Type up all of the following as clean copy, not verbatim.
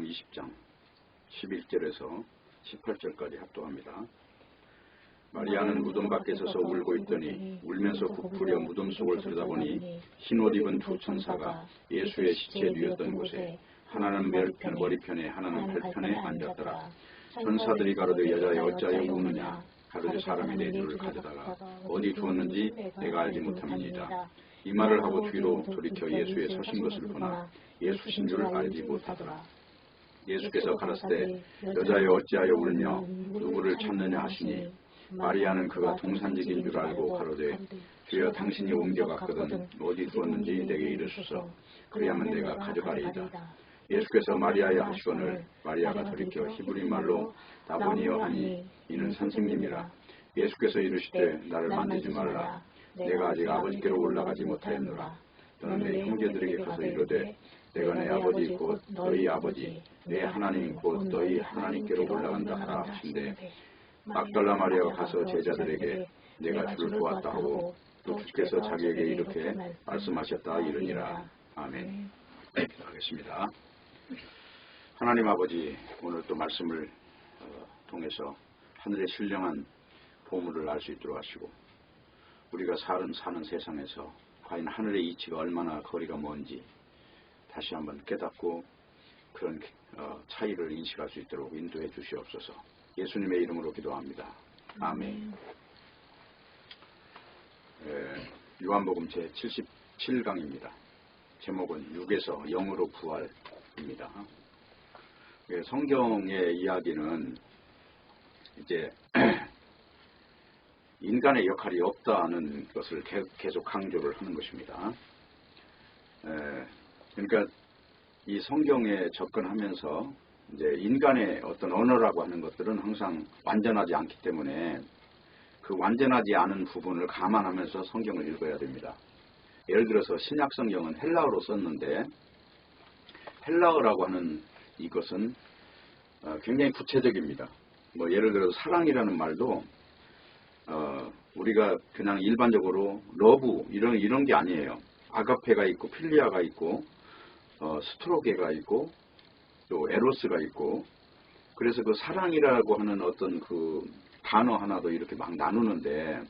20장 11절에서 18절까지 합독합니다. 마리아는 무덤 밖에 서서 울고 있더니 울면서 부풀려 무덤 속을 들여다보니 흰옷 입은 두 천사가 예수의 시체 누였던 곳에 하나는 머리편에 하나는 발편에 앉았더라. 천사들이 가로되 여자여 어찌하여 우느냐. 가로되 사람이 내 주를 가져다가 어디 두었는지 내가 알지 못함이니라. 이 말을 하고 뒤로 돌이켜 예수의 서신 것을 보나 예수신 줄 알지 못하더라. 예수께서 가라사대 여자여 어찌하여 울며 누구를 찾느냐 하시니 마리아는 그가 동산직인 줄 알고 가로되 주여 당신이 옮겨갔거든 어디 두었는지 내게 이르소서. 그리하면 내가 가져가리이다. 예수께서 마리아여 하시거늘 마리아가 돌이켜 히브리 말로 다보니여 하니 이는 선생님이라. 예수께서 이르시되 나를 만지지 말라. 내가 아직 아버지께로 올라가지 못하였노라. 너는 내 형제들에게 가서 이르되 내가 내 아버지 곧 너희 아버지 내 하나님 곧 너희 하나님께로 올라간다 하라 하신대. 막달라 마리아가 가서 제자들에게 내가 주를 보았다 하고 또 주께서 자기에게 이렇게 말씀하셨다 이르니라. 아멘. 기도하겠습니다. 하나님 아버지, 오늘 또 말씀을 통해서 하늘의 신령한 보물을 알 수 있도록 하시고 우리가 사는 세상에서 과연 하늘의 이치가 얼마나 거리가 먼지 다시 한번 깨닫고 그런 차이를 인식할 수 있도록 인도해 주시옵소서. 예수님의 이름으로 기도합니다. 아멘. 요한복음 제 77강입니다. 제목은 6에서 0으로 부활입니다. 성경의 이야기는 이제 인간의 역할이 없다는 것을 계속 강조를 하는 것입니다. 그러니까 이 성경에 접근하면서 이제 인간의 어떤 언어라고 하는 것들은 항상 완전하지 않기 때문에 그 완전하지 않은 부분을 감안하면서 성경을 읽어야 됩니다. 예를 들어서 신약 성경은 헬라어로 썼는데 헬라어라고 하는 이것은 굉장히 구체적입니다. 뭐 예를 들어서 사랑이라는 말도 우리가 그냥 일반적으로 러브 이런 게 아니에요. 아가페가 있고 필리아가 있고 스트로게가 있고 또 에로스가 있고 그래서 그 사랑이라고 하는 어떤 그 단어 하나도 이렇게 막 나누는데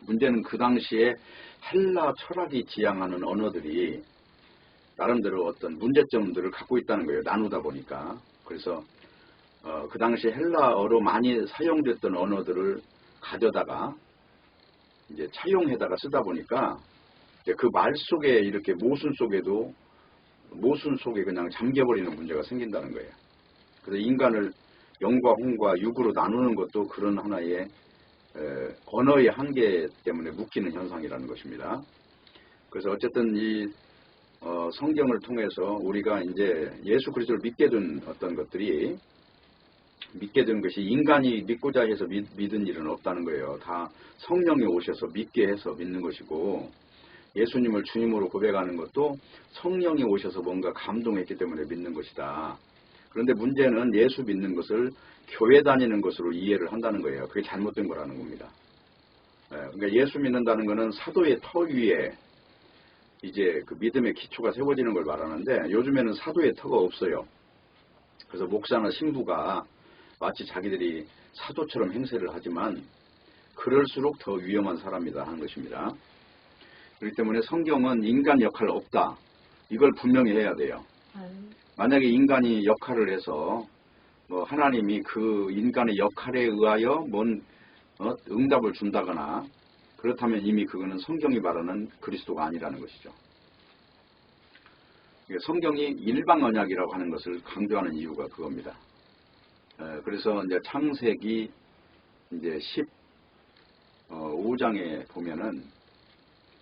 문제는 그 당시에 헬라 철학이 지향하는 언어들이 나름대로 어떤 문제점들을 갖고 있다는 거예요. 나누다 보니까. 그래서 그 당시 헬라어로 많이 사용됐던 언어들을 가져다가 이제 차용해다가 쓰다 보니까 그 말 속에 이렇게 모순 속에 그냥 잠겨버리는 문제가 생긴다는 거예요. 그래서 인간을 영과 혼과 육으로 나누는 것도 그런 하나의 언어의 한계 때문에 묶이는 현상이라는 것입니다. 그래서 어쨌든 이 성경을 통해서 우리가 이제 예수 그리스도를 믿게 된 어떤 것들이 믿게 된 것이 인간이 믿고자 해서 믿은 일은 없다는 거예요. 다 성령이 오셔서 믿게 해서 믿는 것이고 예수님을 주님으로 고백하는 것도 성령이 오셔서 뭔가 감동했기 때문에 믿는 것이다. 그런데 문제는 예수 믿는 것을 교회 다니는 것으로 이해를 한다는 거예요. 그게 잘못된 거라는 겁니다. 그러니까 예수 믿는다는 것은 사도의 터 위에 이제 그 믿음의 기초가 세워지는 걸 말하는데 요즘에는 사도의 터가 없어요. 그래서 목사나 신부가 마치 자기들이 사도처럼 행세를 하지만 그럴수록 더 위험한 사람이다 하는 것입니다. 그렇기 때문에 성경은 인간 역할 없다. 이걸 분명히 해야 돼요. 만약에 인간이 역할을 해서 뭐 하나님이 그 인간의 역할에 의하여 뭔 응답을 준다거나 그렇다면 이미 그거는 성경이 말하는 그리스도가 아니라는 것이죠. 성경이 일방 언약이라고 하는 것을 강조하는 이유가 그겁니다. 그래서 이제 창세기 이제 15장에 보면은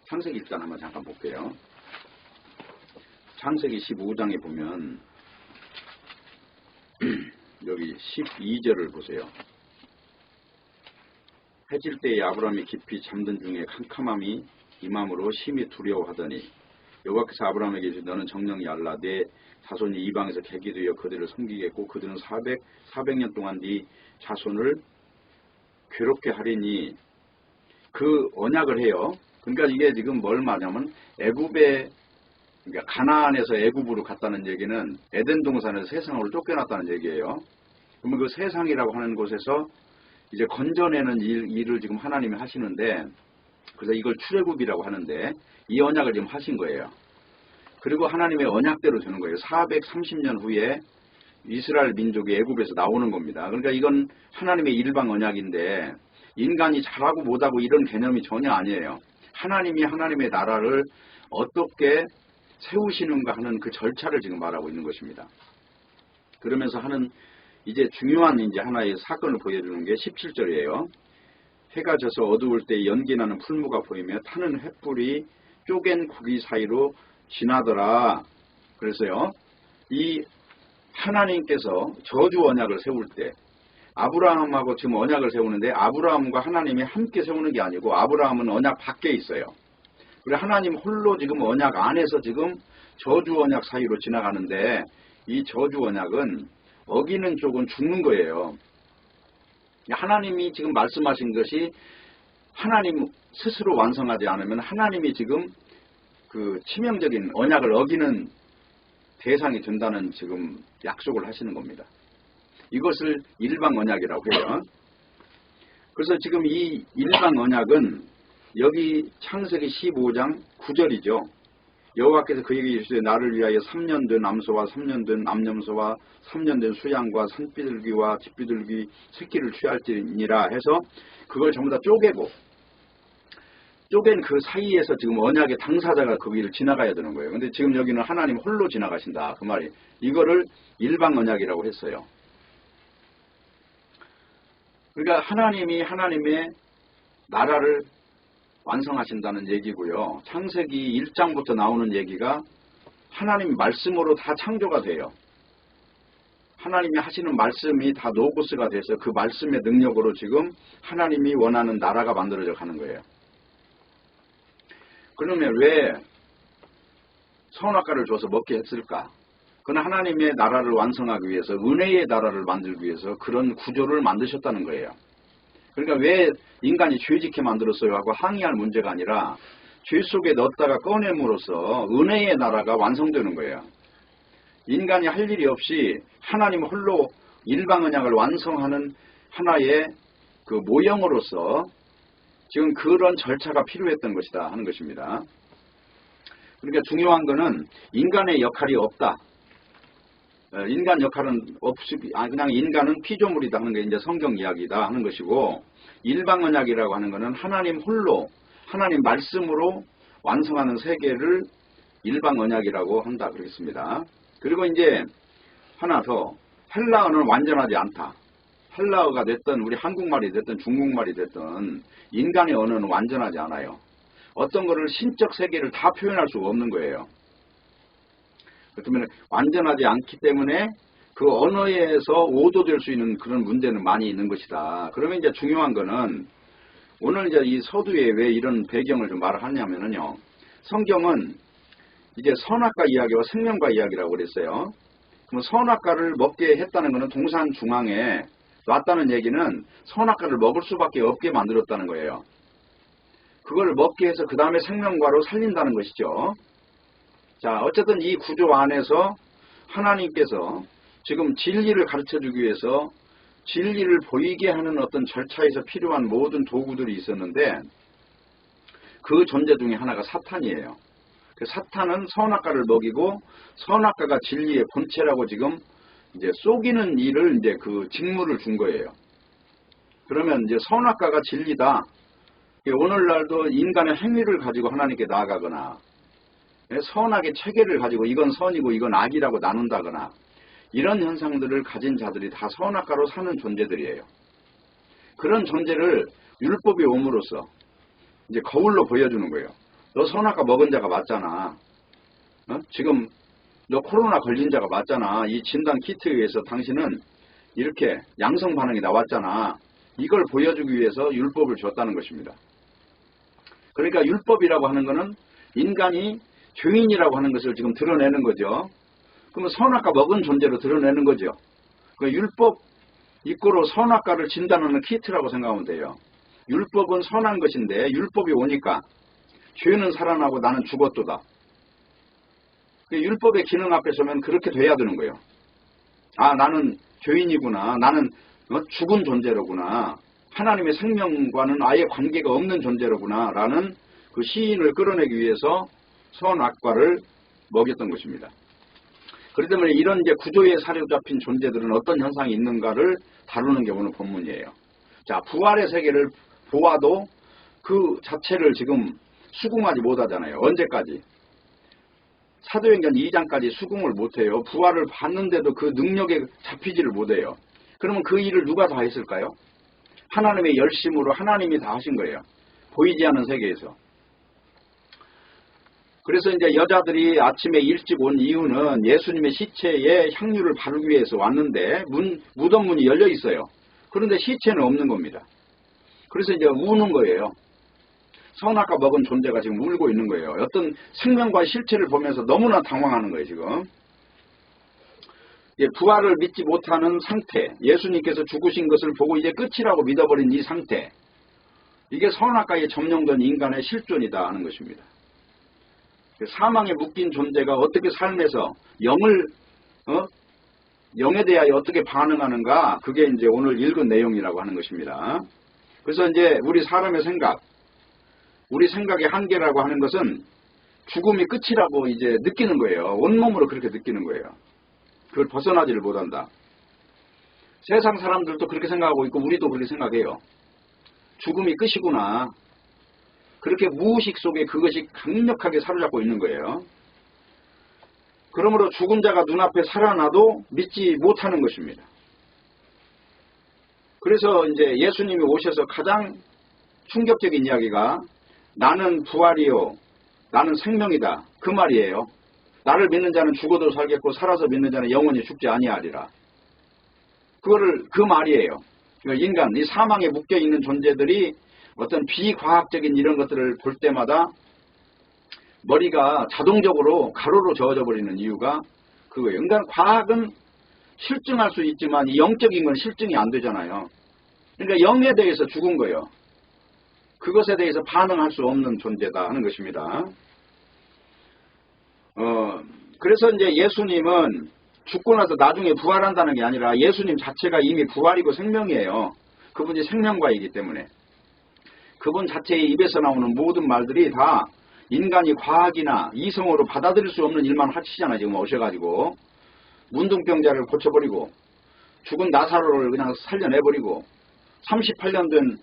창세기 일단 한번 잠깐 볼게요. 창세기 15장에 보면 여기 12절을 보세요. 해질 때에 아브라함이 깊이 잠든 중에 캄캄함이 임함으로 심히 두려워하더니 여호와께서 아브라함에게 이르시되 너는 정령이 알라 내 자손이 이방에서 객이 되어 그들을 섬기겠고 그들은 400년 동안 네 자손을 괴롭게 하리니 그 언약을 해요. 그러니까 이게 지금 뭘 말하냐면 애굽의 그러니까 가나안에서 애굽으로 갔다는 얘기는 에덴 동산에서 세상으로 쫓겨났다는 얘기예요. 그러면 그 세상이라고 하는 곳에서 이제 건져내는 일을 지금 하나님이 하시는데, 그래서 이걸 출애굽이라고 하는데 이 언약을 지금 하신 거예요. 그리고 하나님의 언약대로 되는 거예요. 430년 후에 이스라엘 민족이 애굽에서 나오는 겁니다. 그러니까 이건 하나님의 일방 언약인데 인간이 잘하고 못하고 이런 개념이 전혀 아니에요. 하나님이 하나님의 나라를 어떻게 세우시는가 하는 그 절차를 지금 말하고 있는 것입니다. 그러면서 하는 이제 중요한 이제 하나의 사건을 보여주는 게 17절이에요. 해가 져서 어두울 때 연기나는 풀무가 보이며 타는 횃불이 쪼갠 고기 사이로 지나더라. 그래서요, 이 하나님께서 저주 언약을 세울 때 아브라함하고 지금 언약을 세우는데 아브라함과 하나님이 함께 세우는 게 아니고 아브라함은 언약 밖에 있어요. 그래 하나님 홀로 지금 언약 안에서 지금 저주 언약 사이로 지나가는데 이 저주 언약은 어기는 쪽은 죽는 거예요. 하나님이 지금 말씀하신 것이 하나님 스스로 완성하지 않으면 하나님이 지금 그 치명적인 언약을 어기는 대상이 된다는 지금 약속을 하시는 겁니다. 이것을 일방 언약이라고 해요. 그래서 지금 이 일방 언약은 여기 창세기 15장 9절이죠. 여호와께서 그에게 이르시되 나를 위하여 3년 된 암소와 3년 된 암염소와 3년 된 수양과 산비둘기와 집비둘기 새끼를 취할지니라 해서 그걸 전부 다 쪼갠 그 사이에서 지금 언약의 당사자가 거기를 지나가야 되는 거예요. 근데 지금 여기는 하나님 홀로 지나가신다 그 말이. 이거를 일방 언약이라고 했어요. 그러니까 하나님이 하나님의 나라를 완성하신다는 얘기고요. 창세기 1장부터 나오는 얘기가 하나님 말씀으로 다 창조가 돼요. 하나님이 하시는 말씀이 다 노고스가 돼서 그 말씀의 능력으로 지금 하나님이 원하는 나라가 만들어져 가는 거예요. 그러면 왜 선악과를 줘서 먹게 했을까? 그건 하나님의 나라를 완성하기 위해서, 은혜의 나라를 만들기 위해서 그런 구조를 만드셨다는 거예요. 그러니까 왜 인간이 죄짓게 만들었어요 하고 항의할 문제가 아니라 죄 속에 넣었다가 꺼냄으로써 은혜의 나라가 완성되는 거예요. 인간이 할 일이 없이 하나님 홀로 일방 언약을 완성하는 하나의 그 모형으로서 지금 그런 절차가 필요했던 것이다 하는 것입니다. 그러니까 중요한 거는 인간의 역할이 없다. 인간 역할은 없이 그냥 인간은 피조물이다 하는 게 이제 성경 이야기다 하는 것이고, 일방 언약이라고 하는 것은 하나님 홀로 하나님 말씀으로 완성하는 세계를 일방 언약이라고 한다 그러겠습니다. 그리고 이제 하나 더, 헬라어는 완전하지 않다. 헬라어가 됐든 우리 한국말이 됐든 중국말이 됐든 인간의 언어는 완전하지 않아요. 어떤 거를 신적 세계를 다 표현할 수가 없는 거예요. 그렇다면 완전하지 않기 때문에 그 언어에서 오도될 수 있는 그런 문제는 많이 있는 것이다. 그러면 이제 중요한 거는 오늘 이제 이 서두에 왜 이런 배경을 좀 말을 하냐면요. 성경은 이제 선악과 이야기와 생명과 이야기라고 그랬어요. 그럼 선악과를 먹게 했다는 것은 동산 중앙에 놨다는 얘기는 선악과를 먹을 수밖에 없게 만들었다는 거예요. 그걸 먹게 해서 그 다음에 생명과로 살린다는 것이죠. 자, 어쨌든 이 구조 안에서 하나님께서 지금 진리를 가르쳐주기 위해서 진리를 보이게 하는 어떤 절차에서 필요한 모든 도구들이 있었는데 그 존재 중에 하나가 사탄이에요. 그 사탄은 선악과를 먹이고 선악과가 진리의 본체라고 지금 이제 속이는 일을 이제 그 직무를 준 거예요. 그러면 이제 선악과가 진리다. 오늘날도 인간의 행위를 가지고 하나님께 나아가거나 선악의 체계를 가지고 이건 선이고 이건 악이라고 나눈다거나 이런 현상들을 가진 자들이 다 선악과로 사는 존재들이에요. 그런 존재를 율법이 옴으로써 이제 거울로 보여주는 거예요. 너 선악과 먹은 자가 맞잖아. 지금 너 코로나 걸린 자가 맞잖아. 이 진단 키트에 의해서 당신은 이렇게 양성 반응이 나왔잖아. 이걸 보여주기 위해서 율법을 줬다는 것입니다. 그러니까 율법이라고 하는 것은 인간이 죄인이라고 하는 것을 지금 드러내는 거죠. 그러면 선악과 먹은 존재로 드러내는 거죠. 그 율법 이꼬로 선악과를 진단하는 키트라고 생각하면 돼요. 율법은 선한 것인데 율법이 오니까 죄는 살아나고 나는 죽었도다. 율법의 기능 앞에 서면 그렇게 돼야 되는 거예요. 아, 나는 죄인이구나. 나는 죽은 존재로구나. 하나님의 생명과는 아예 관계가 없는 존재로구나. 라는 그 시인을 끌어내기 위해서 선악과를 먹였던 것입니다. 그렇기 때문에 이런 이제 구조에 사로잡힌 존재들은 어떤 현상이 있는가를 다루는 게 오늘 본문이에요. 자, 부활의 세계를 보아도 그 자체를 지금 수긍하지 못하잖아요. 언제까지? 사도행전 2장까지 수긍을 못해요. 부활을 봤는데도 그 능력에 잡히지를 못해요. 그러면 그 일을 누가 다 했을까요? 하나님의 열심으로 하나님이 다 하신 거예요. 보이지 않는 세계에서. 그래서 이제 여자들이 아침에 일찍 온 이유는 예수님의 시체에 향유를 바르기 위해서 왔는데 무덤 문이 열려 있어요. 그런데 시체는 없는 겁니다. 그래서 이제 우는 거예요. 선악과 먹은 존재가 지금 울고 있는 거예요. 어떤 생명과 실체를 보면서 너무나 당황하는 거예요, 지금. 부활을 믿지 못하는 상태, 예수님께서 죽으신 것을 보고 이제 끝이라고 믿어버린 이 상태, 이게 선악과에 점령된 인간의 실존이다 하는 것입니다. 사망에 묶인 존재가 어떻게 삶에서 영에 대하여 어떻게 반응하는가, 그게 이제 오늘 읽은 내용이라고 하는 것입니다. 그래서 이제 우리 사람의 생각, 우리 생각의 한계라고 하는 것은 죽음이 끝이라고 이제 느끼는 거예요. 온몸으로 그렇게 느끼는 거예요. 그걸 벗어나지를 못한다. 세상 사람들도 그렇게 생각하고 있고 우리도 그렇게 생각해요. 죽음이 끝이구나. 그렇게 무의식 속에 그것이 강력하게 사로잡고 있는 거예요. 그러므로 죽은 자가 눈앞에 살아나도 믿지 못하는 것입니다. 그래서 이제 예수님이 오셔서 가장 충격적인 이야기가 나는 부활이요, 나는 생명이다, 그 말이에요. 나를 믿는 자는 죽어도 살겠고 살아서 믿는 자는 영원히 죽지 아니하리라. 그 말이에요. 그러니까 인간, 이 사망에 묶여있는 존재들이 어떤 비과학적인 이런 것들을 볼 때마다 머리가 자동적으로 가로로 저어져 버리는 이유가 그거예요. 그러니까 과학은 실증할 수 있지만 이 영적인 건 실증이 안 되잖아요. 그러니까 영에 대해서 죽은 거예요. 그것에 대해서 반응할 수 없는 존재다 하는 것입니다. 그래서 이제 예수님은 죽고 나서 나중에 부활한다는 게 아니라 예수님 자체가 이미 부활이고 생명이에요. 그분이 생명과이기 때문에. 그분 자체의 입에서 나오는 모든 말들이 다 인간이 과학이나 이성으로 받아들일 수 없는 일만 하시잖아요. 지금 오셔가지고 문둥병자를 고쳐버리고 죽은 나사로를 그냥 살려내버리고 38년 된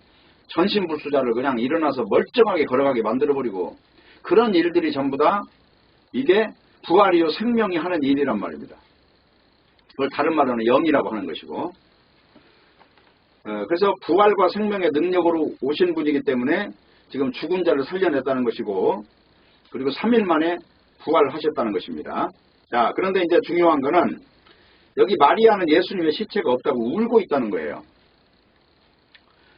전신불수자를 그냥 일어나서 멀쩡하게 걸어가게 만들어버리고 그런 일들이 전부 다 이게 부활이요 생명이 하는 일이란 말입니다. 그걸 다른 말로는 영이라고 하는 것이고, 그래서 부활과 생명의 능력으로 오신 분이기 때문에 지금 죽은 자를 살려냈다는 것이고, 그리고 3일 만에 부활하셨다는 것입니다. 자, 그런데 이제 중요한 거는 여기 마리아는 예수님의 시체가 없다고 울고 있다는 거예요.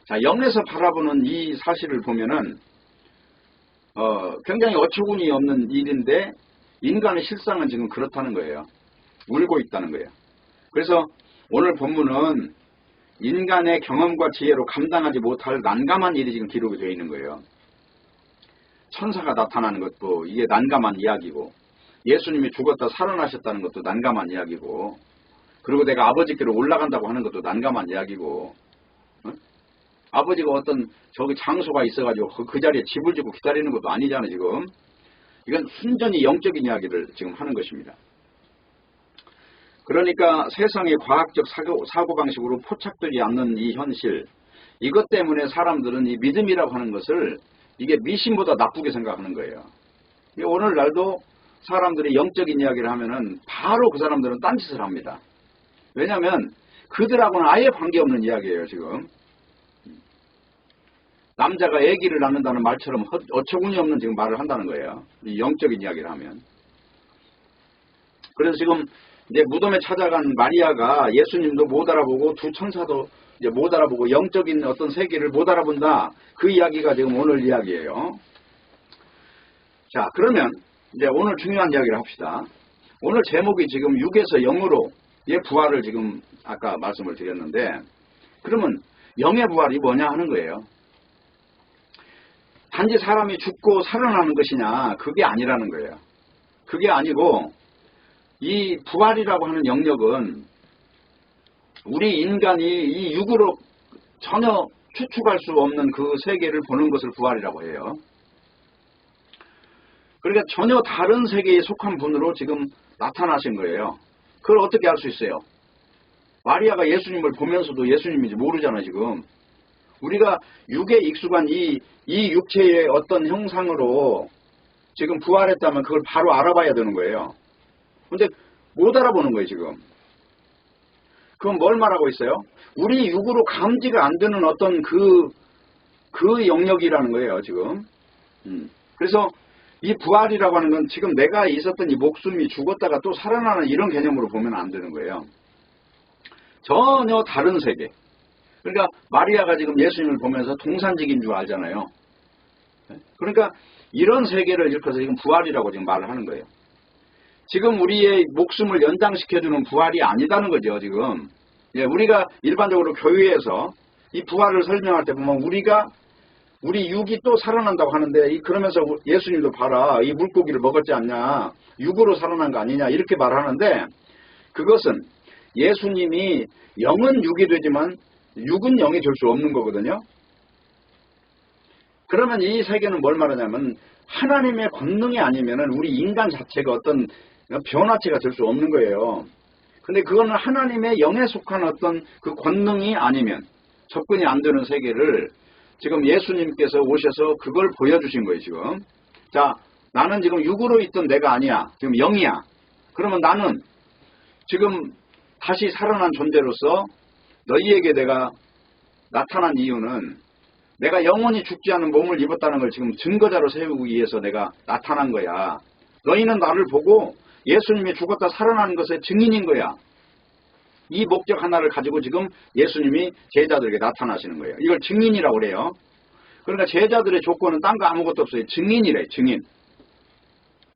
자, 영에서 바라보는 이 사실을 보면은 굉장히 어처구니 없는 일인데 인간의 실상은 지금 그렇다는 거예요. 울고 있다는 거예요. 그래서 오늘 본문은 인간의 경험과 지혜로 감당하지 못할 난감한 일이 지금 기록이 되어 있는 거예요. 천사가 나타나는 것도 이게 난감한 이야기고, 예수님이 죽었다 살아나셨다는 것도 난감한 이야기고, 그리고 내가 아버지께로 올라간다고 하는 것도 난감한 이야기고, 아버지가 어떤 저기 장소가 있어가지고 그 자리에 집을 짓고 기다리는 것도 아니잖아요. 지금 이건 순전히 영적인 이야기를 지금 하는 것입니다. 그러니까 세상의 과학적 사고방식으로 포착되지 않는 이 현실, 이것 때문에 사람들은 이 믿음이라고 하는 것을 이게 미신보다 나쁘게 생각하는 거예요. 오늘날도 사람들이 영적인 이야기를 하면은 바로 그 사람들은 딴짓을 합니다. 왜냐하면 그들하고는 아예 관계없는 이야기예요. 지금 남자가 아기를 낳는다는 말처럼 어처구니 없는 지금 말을 한다는 거예요. 이 영적인 이야기를 하면. 그래서 지금 이제 무덤에 찾아간 마리아가 예수님도 못 알아보고 두 천사도 이제 못 알아보고 영적인 어떤 세계를 못 알아본다. 그 이야기가 지금 오늘 이야기예요. 자, 그러면 이제 오늘 중요한 이야기를 합시다. 오늘 제목이 지금 6에서 0으로의 부활을 지금 아까 말씀을 드렸는데, 그러면 영의 부활이 뭐냐 하는 거예요. 단지 사람이 죽고 살아나는 것이냐, 그게 아니라는 거예요. 그게 아니고 이 부활이라고 하는 영역은 우리 인간이 이 육으로 전혀 추측할 수 없는 그 세계를 보는 것을 부활이라고 해요. 그러니까 전혀 다른 세계에 속한 분으로 지금 나타나신 거예요. 그걸 어떻게 알 수 있어요? 마리아가 예수님을 보면서도 예수님인지 모르잖아요, 지금. 우리가 육에 익숙한 이 육체의 어떤 형상으로 지금 부활했다면 그걸 바로 알아봐야 되는 거예요. 근데 못 알아보는 거예요, 지금. 그건 뭘 말하고 있어요? 우리 육으로 감지가 안 되는 어떤 그 영역이라는 거예요, 지금. 그래서 이 부활이라고 하는 건 지금 내가 있었던 이 목숨이 죽었다가 또 살아나는 이런 개념으로 보면 안 되는 거예요. 전혀 다른 세계. 그러니까 마리아가 지금 예수님을 보면서 동산직인 줄 알잖아요. 그러니까 이런 세계를 일컬어서 지금 부활이라고 지금 말을 하는 거예요. 지금 우리의 목숨을 연장시켜주는 부활이 아니다는 거죠, 지금. 예, 우리가 일반적으로 교회에서 이 부활을 설명할 때 보면 우리 육이 또 살아난다고 하는데, 그러면서 예수님도 봐라, 이 물고기를 먹었지 않냐, 육으로 살아난 거 아니냐, 이렇게 말하는데, 그것은 예수님이 영은 육이 되지만 육은 영이 될 수 없는 거거든요. 그러면 이 세계는 뭘 말하냐면, 하나님의 권능이 아니면은 우리 인간 자체가 어떤 변화체가 될 수 없는 거예요. 근데 그거는 하나님의 영에 속한 어떤 그 권능이 아니면 접근이 안 되는 세계를 지금 예수님께서 오셔서 그걸 보여주신 거예요, 지금. 자, 나는 지금 육으로 있던 내가 아니야. 지금 영이야. 그러면 나는 지금 다시 살아난 존재로서 너희에게 내가 나타난 이유는 내가 영원히 죽지 않은 몸을 입었다는 걸 지금 증거자로 세우기 위해서 내가 나타난 거야. 너희는 나를 보고 예수님이 죽었다 살아나는 것의 증인인 거야. 이 목적 하나를 가지고 지금 예수님이 제자들에게 나타나시는 거예요. 이걸 증인이라고 그래요. 그러니까 제자들의 조건은 딴 거 아무것도 없어요. 증인이래, 증인.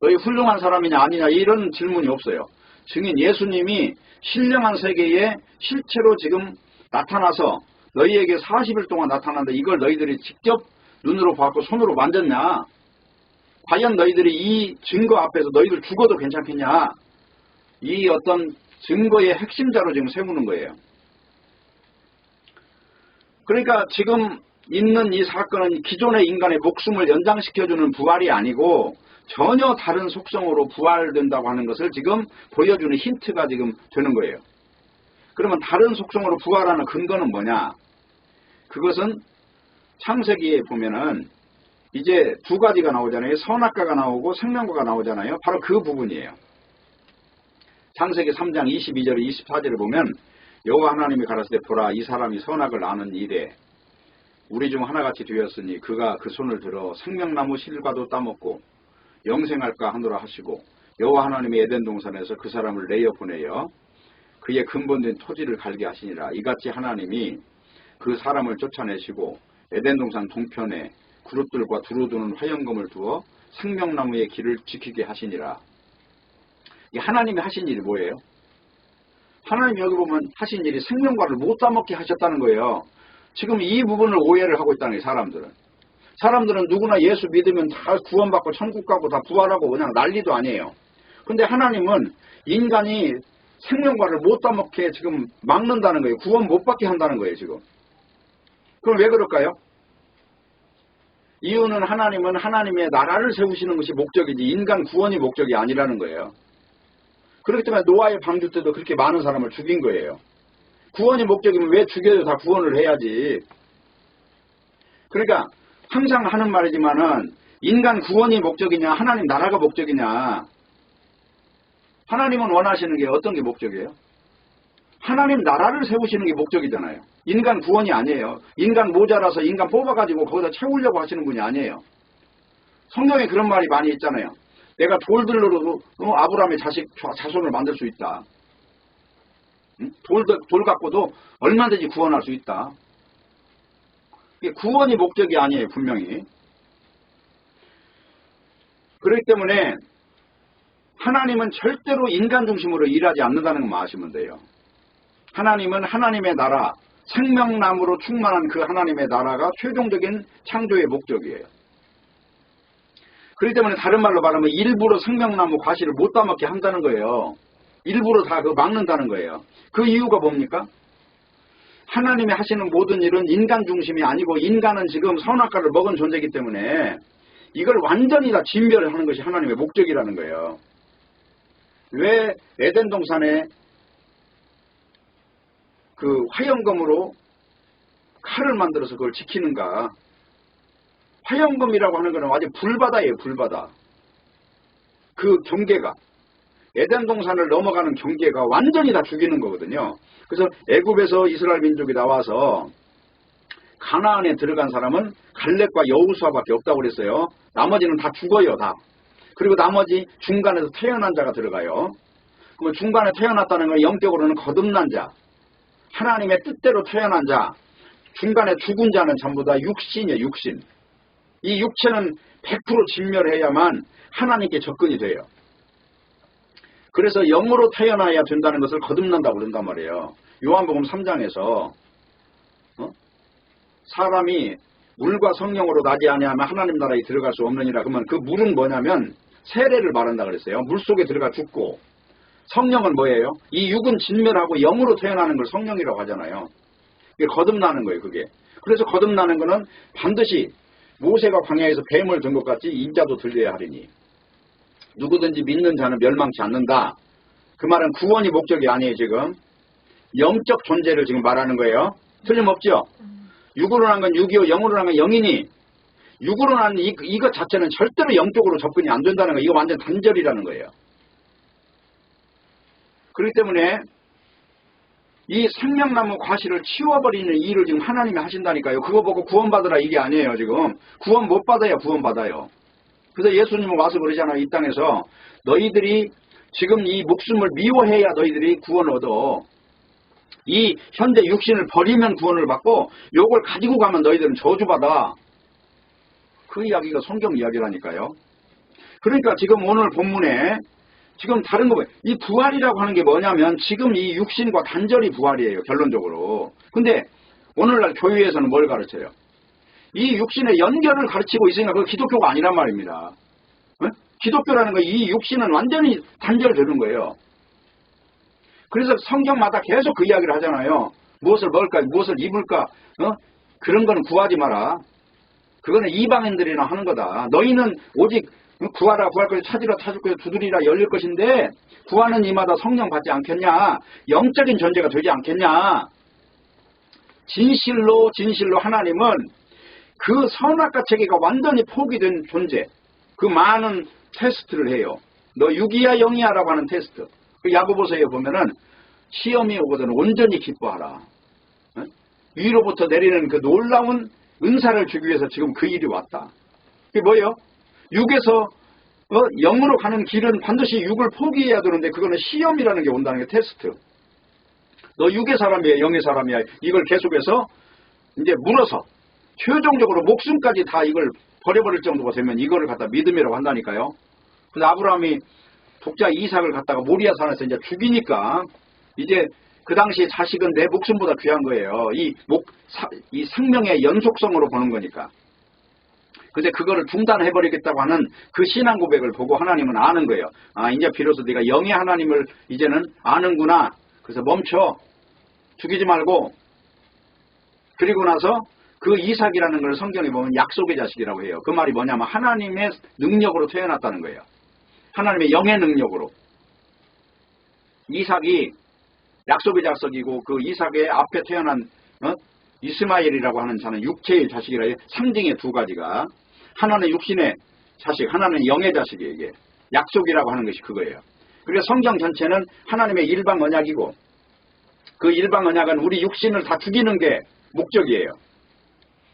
너희 훌륭한 사람이냐 아니냐 이런 질문이 없어요. 증인, 예수님이 신령한 세계에 실체로 지금 나타나서 너희에게 40일 동안 나타났는데 이걸 너희들이 직접 눈으로 봤고 손으로 만졌냐? 과연 너희들이 이 증거 앞에서 너희들 죽어도 괜찮겠냐? 이 어떤 증거의 핵심자로 지금 세우는 거예요. 그러니까 지금 있는 이 사건은 기존의 인간의 목숨을 연장시켜주는 부활이 아니고 전혀 다른 속성으로 부활된다고 하는 것을 지금 보여주는 힌트가 지금 되는 거예요. 그러면 다른 속성으로 부활하는 근거는 뭐냐? 그것은 창세기에 보면은 이제 두 가지가 나오잖아요. 선악과가 나오고 생명과가 나오잖아요. 바로 그 부분이에요. 창세기 3장 22절 24절을 보면 여호와 하나님이 가라사대 보라 이 사람이 선악을 아는 이래 우리 중 하나같이 되었으니 그가 그 손을 들어 생명나무 실과도 따먹고 영생할까 하노라 하시고 여호와 하나님이 에덴 동산에서 그 사람을 내어 보내어 그의 근본된 토지를 갈게 하시니라. 이같이 하나님이 그 사람을 쫓아내시고 에덴 동산 동편에 그룹들과 두루두는 화영금을 두어 생명나무의 길을 지키게 하시니라. 이 하나님이 하신 일이 뭐예요? 하나님이 여기 보면 하신 일이 생명과를 못 따먹게 하셨다는 거예요. 지금 이 부분을 오해를 하고 있다는 거예요, 사람들은 누구나 예수 믿으면 다 구원받고 천국 가고 다 부활하고 그냥 난리도 아니에요. 근데 하나님은 인간이 생명과를 못 따먹게 지금 막는다는 거예요. 구원 못 받게 한다는 거예요, 지금. 그럼 왜 그럴까요? 이유는 하나님은 하나님의 나라를 세우시는 것이 목적이지 인간 구원이 목적이 아니라는 거예요. 그렇기 때문에 노아의 방주 때도 그렇게 많은 사람을 죽인 거예요. 구원이 목적이면 왜 죽여도 다 구원을 해야지. 그러니까 항상 하는 말이지만은 인간 구원이 목적이냐 하나님 나라가 목적이냐. 하나님은 원하시는 게 어떤 게 목적이에요? 하나님 나라를 세우시는 게 목적이잖아요. 인간 구원이 아니에요. 인간 모자라서 인간 뽑아가지고 거기다 채우려고 하시는 분이 아니에요. 성경에 그런 말이 많이 있잖아요. 내가 돌들로도 아브라함의 자손을 만들 수 있다. 돌 갖고도 얼마든지 구원할 수 있다. 구원이 목적이 아니에요, 분명히. 그렇기 때문에 하나님은 절대로 인간 중심으로 일하지 않는다는 것만 아시면 돼요. 하나님은 하나님의 나라, 생명나무로 충만한 그 하나님의 나라가 최종적인 창조의 목적이에요. 그렇기 때문에 다른 말로 말하면 일부러 생명나무 과실을 못 따먹게 한다는 거예요. 일부러 다 그 막는다는 거예요. 그 이유가 뭡니까? 하나님이 하시는 모든 일은 인간 중심이 아니고 인간은 지금 선악과를 먹은 존재이기 때문에 이걸 완전히 다 진멸하는 것이 하나님의 목적이라는 거예요. 왜 에덴 동산에 그 화염검으로 칼을 만들어서 그걸 지키는가? 화염검이라고 하는 것은 완전 불바다예요, 불바다. 그 경계가 에덴 동산을 넘어가는 경계가 완전히 다 죽이는 거거든요. 그래서 애굽에서 이스라엘 민족이 나와서 가나안에 들어간 사람은 갈렙과 여호수아밖에 없다고 그랬어요. 나머지는 다 죽어요, 다. 그리고 나머지 중간에서 태어난 자가 들어가요. 그럼 중간에 태어났다는 건 영적으로는 거듭난 자, 하나님의 뜻대로 태어난 자, 중간에 죽은 자는 전부 다 육신이에요, 육신. 이 육체는 100% 진멸해야만 하나님께 접근이 돼요. 그래서 영으로 태어나야 된다는 것을 거듭난다고 그런단 말이에요. 요한복음 3장에서 사람이 물과 성령으로 나지 아니하면 하나님 나라에 들어갈 수 없느니라. 그러면 그 물은 뭐냐면 세례를 말한다 그랬어요. 물속에 들어가 죽고. 성령은 뭐예요? 이 육은 진멸하고 영으로 태어나는 걸 성령이라고 하잖아요. 이게 거듭나는 거예요, 그게. 그래서 거듭나는 거는 반드시 모세가 광야에서 뱀을 든 것 같이 인자도 들려야 하리니. 누구든지 믿는 자는 멸망치 않는다. 그 말은 구원이 목적이 아니에요, 지금. 영적 존재를 지금 말하는 거예요. 틀림없죠? 육으로 난 건 육이요, 영으로 난 건 영이니, 육으로 난 이것 자체는 절대로 영적으로 접근이 안 된다는 거예요. 이거 완전 단절이라는 거예요. 그렇기 때문에 이 생명나무 과실을 치워버리는 일을 지금 하나님이 하신다니까요. 그거 보고 구원받으라 이게 아니에요, 지금. 구원 못 받아야 구원받아요. 그래서 예수님은 와서 그러잖아요. 이 땅에서 너희들이 지금 이 목숨을 미워해야 너희들이 구원을 얻어. 이 현재 육신을 버리면 구원을 받고 요걸 가지고 가면 너희들은 저주받아. 그 이야기가 성경 이야기라니까요. 그러니까 지금 오늘 본문에 지금 다른 거, 이 부활이라고 하는 게 뭐냐면 지금 이 육신과 단절이 부활이에요, 결론적으로. 근데 오늘날 교회에서는 뭘 가르쳐요? 이 육신의 연결을 가르치고 있으니까 그거 기독교가 아니란 말입니다. 기독교라는 거 이 육신은 완전히 단절되는 거예요. 그래서 성경마다 계속 그 이야기를 하잖아요. 무엇을 먹을까, 무엇을 입을까, 그런 거는 구하지 마라. 그거는 이방인들이나 하는 거다. 너희는 오직 구하라, 구할 것을 찾으라, 찾을 것을 두드리라, 열릴 것인데 구하는 이마다 성령 받지 않겠냐? 영적인 존재가 되지 않겠냐? 진실로 하나님은 그 선악과 체계가 완전히 포기된 존재, 그 많은 테스트를 해요. 너 육이야 영이야 라고 하는 테스트. 그 야고보서에 보면은 시험이 오거든 온전히 기뻐하라. 위로부터 내리는 그 놀라운 은사를 주기 위해서 지금 그 일이 왔다. 그게 뭐예요? 육에서 영으로 가는 길은 반드시 육을 포기해야 되는데 그거는 시험이라는 게 온다는 게 테스트. 너 육의 사람이야 영의 사람이야 이걸 계속해서 이제 물어서 최종적으로 목숨까지 다 이걸 버려버릴 정도가 되면 이거를 갖다 믿음이라고 한다니까요. 근데 아브라함이 독자 이삭을 갖다가 모리아 산에서 이제 죽이니까 이제 그 당시 자식은 내 목숨보다 귀한 거예요. 이 생명의 연속성으로 보는 거니까. 근데 그거를 중단해버리겠다고 하는 그 신앙 고백을 보고 하나님은 아는 거예요. 아, 이제 비로소 네가 영의 하나님을 이제는 아는구나. 그래서 멈춰. 죽이지 말고. 그리고 나서 그 이삭이라는 걸 성경에 보면 약속의 자식이라고 해요. 그 말이 뭐냐면 하나님의 능력으로 태어났다는 거예요. 하나님의 영의 능력으로. 이삭이 약속의 자식이고 그 이삭의 앞에 태어난 이스마엘이라고 하는 자는 육체의 자식이라 해요. 상징의 두 가지가. 하나는 육신의 자식, 하나는 영의 자식이에요. 이게 약속이라고 하는 것이 그거예요. 그래서 성경 전체는 하나님의 일방 언약이고 그 일방 언약은 우리 육신을 다 죽이는 게 목적이에요.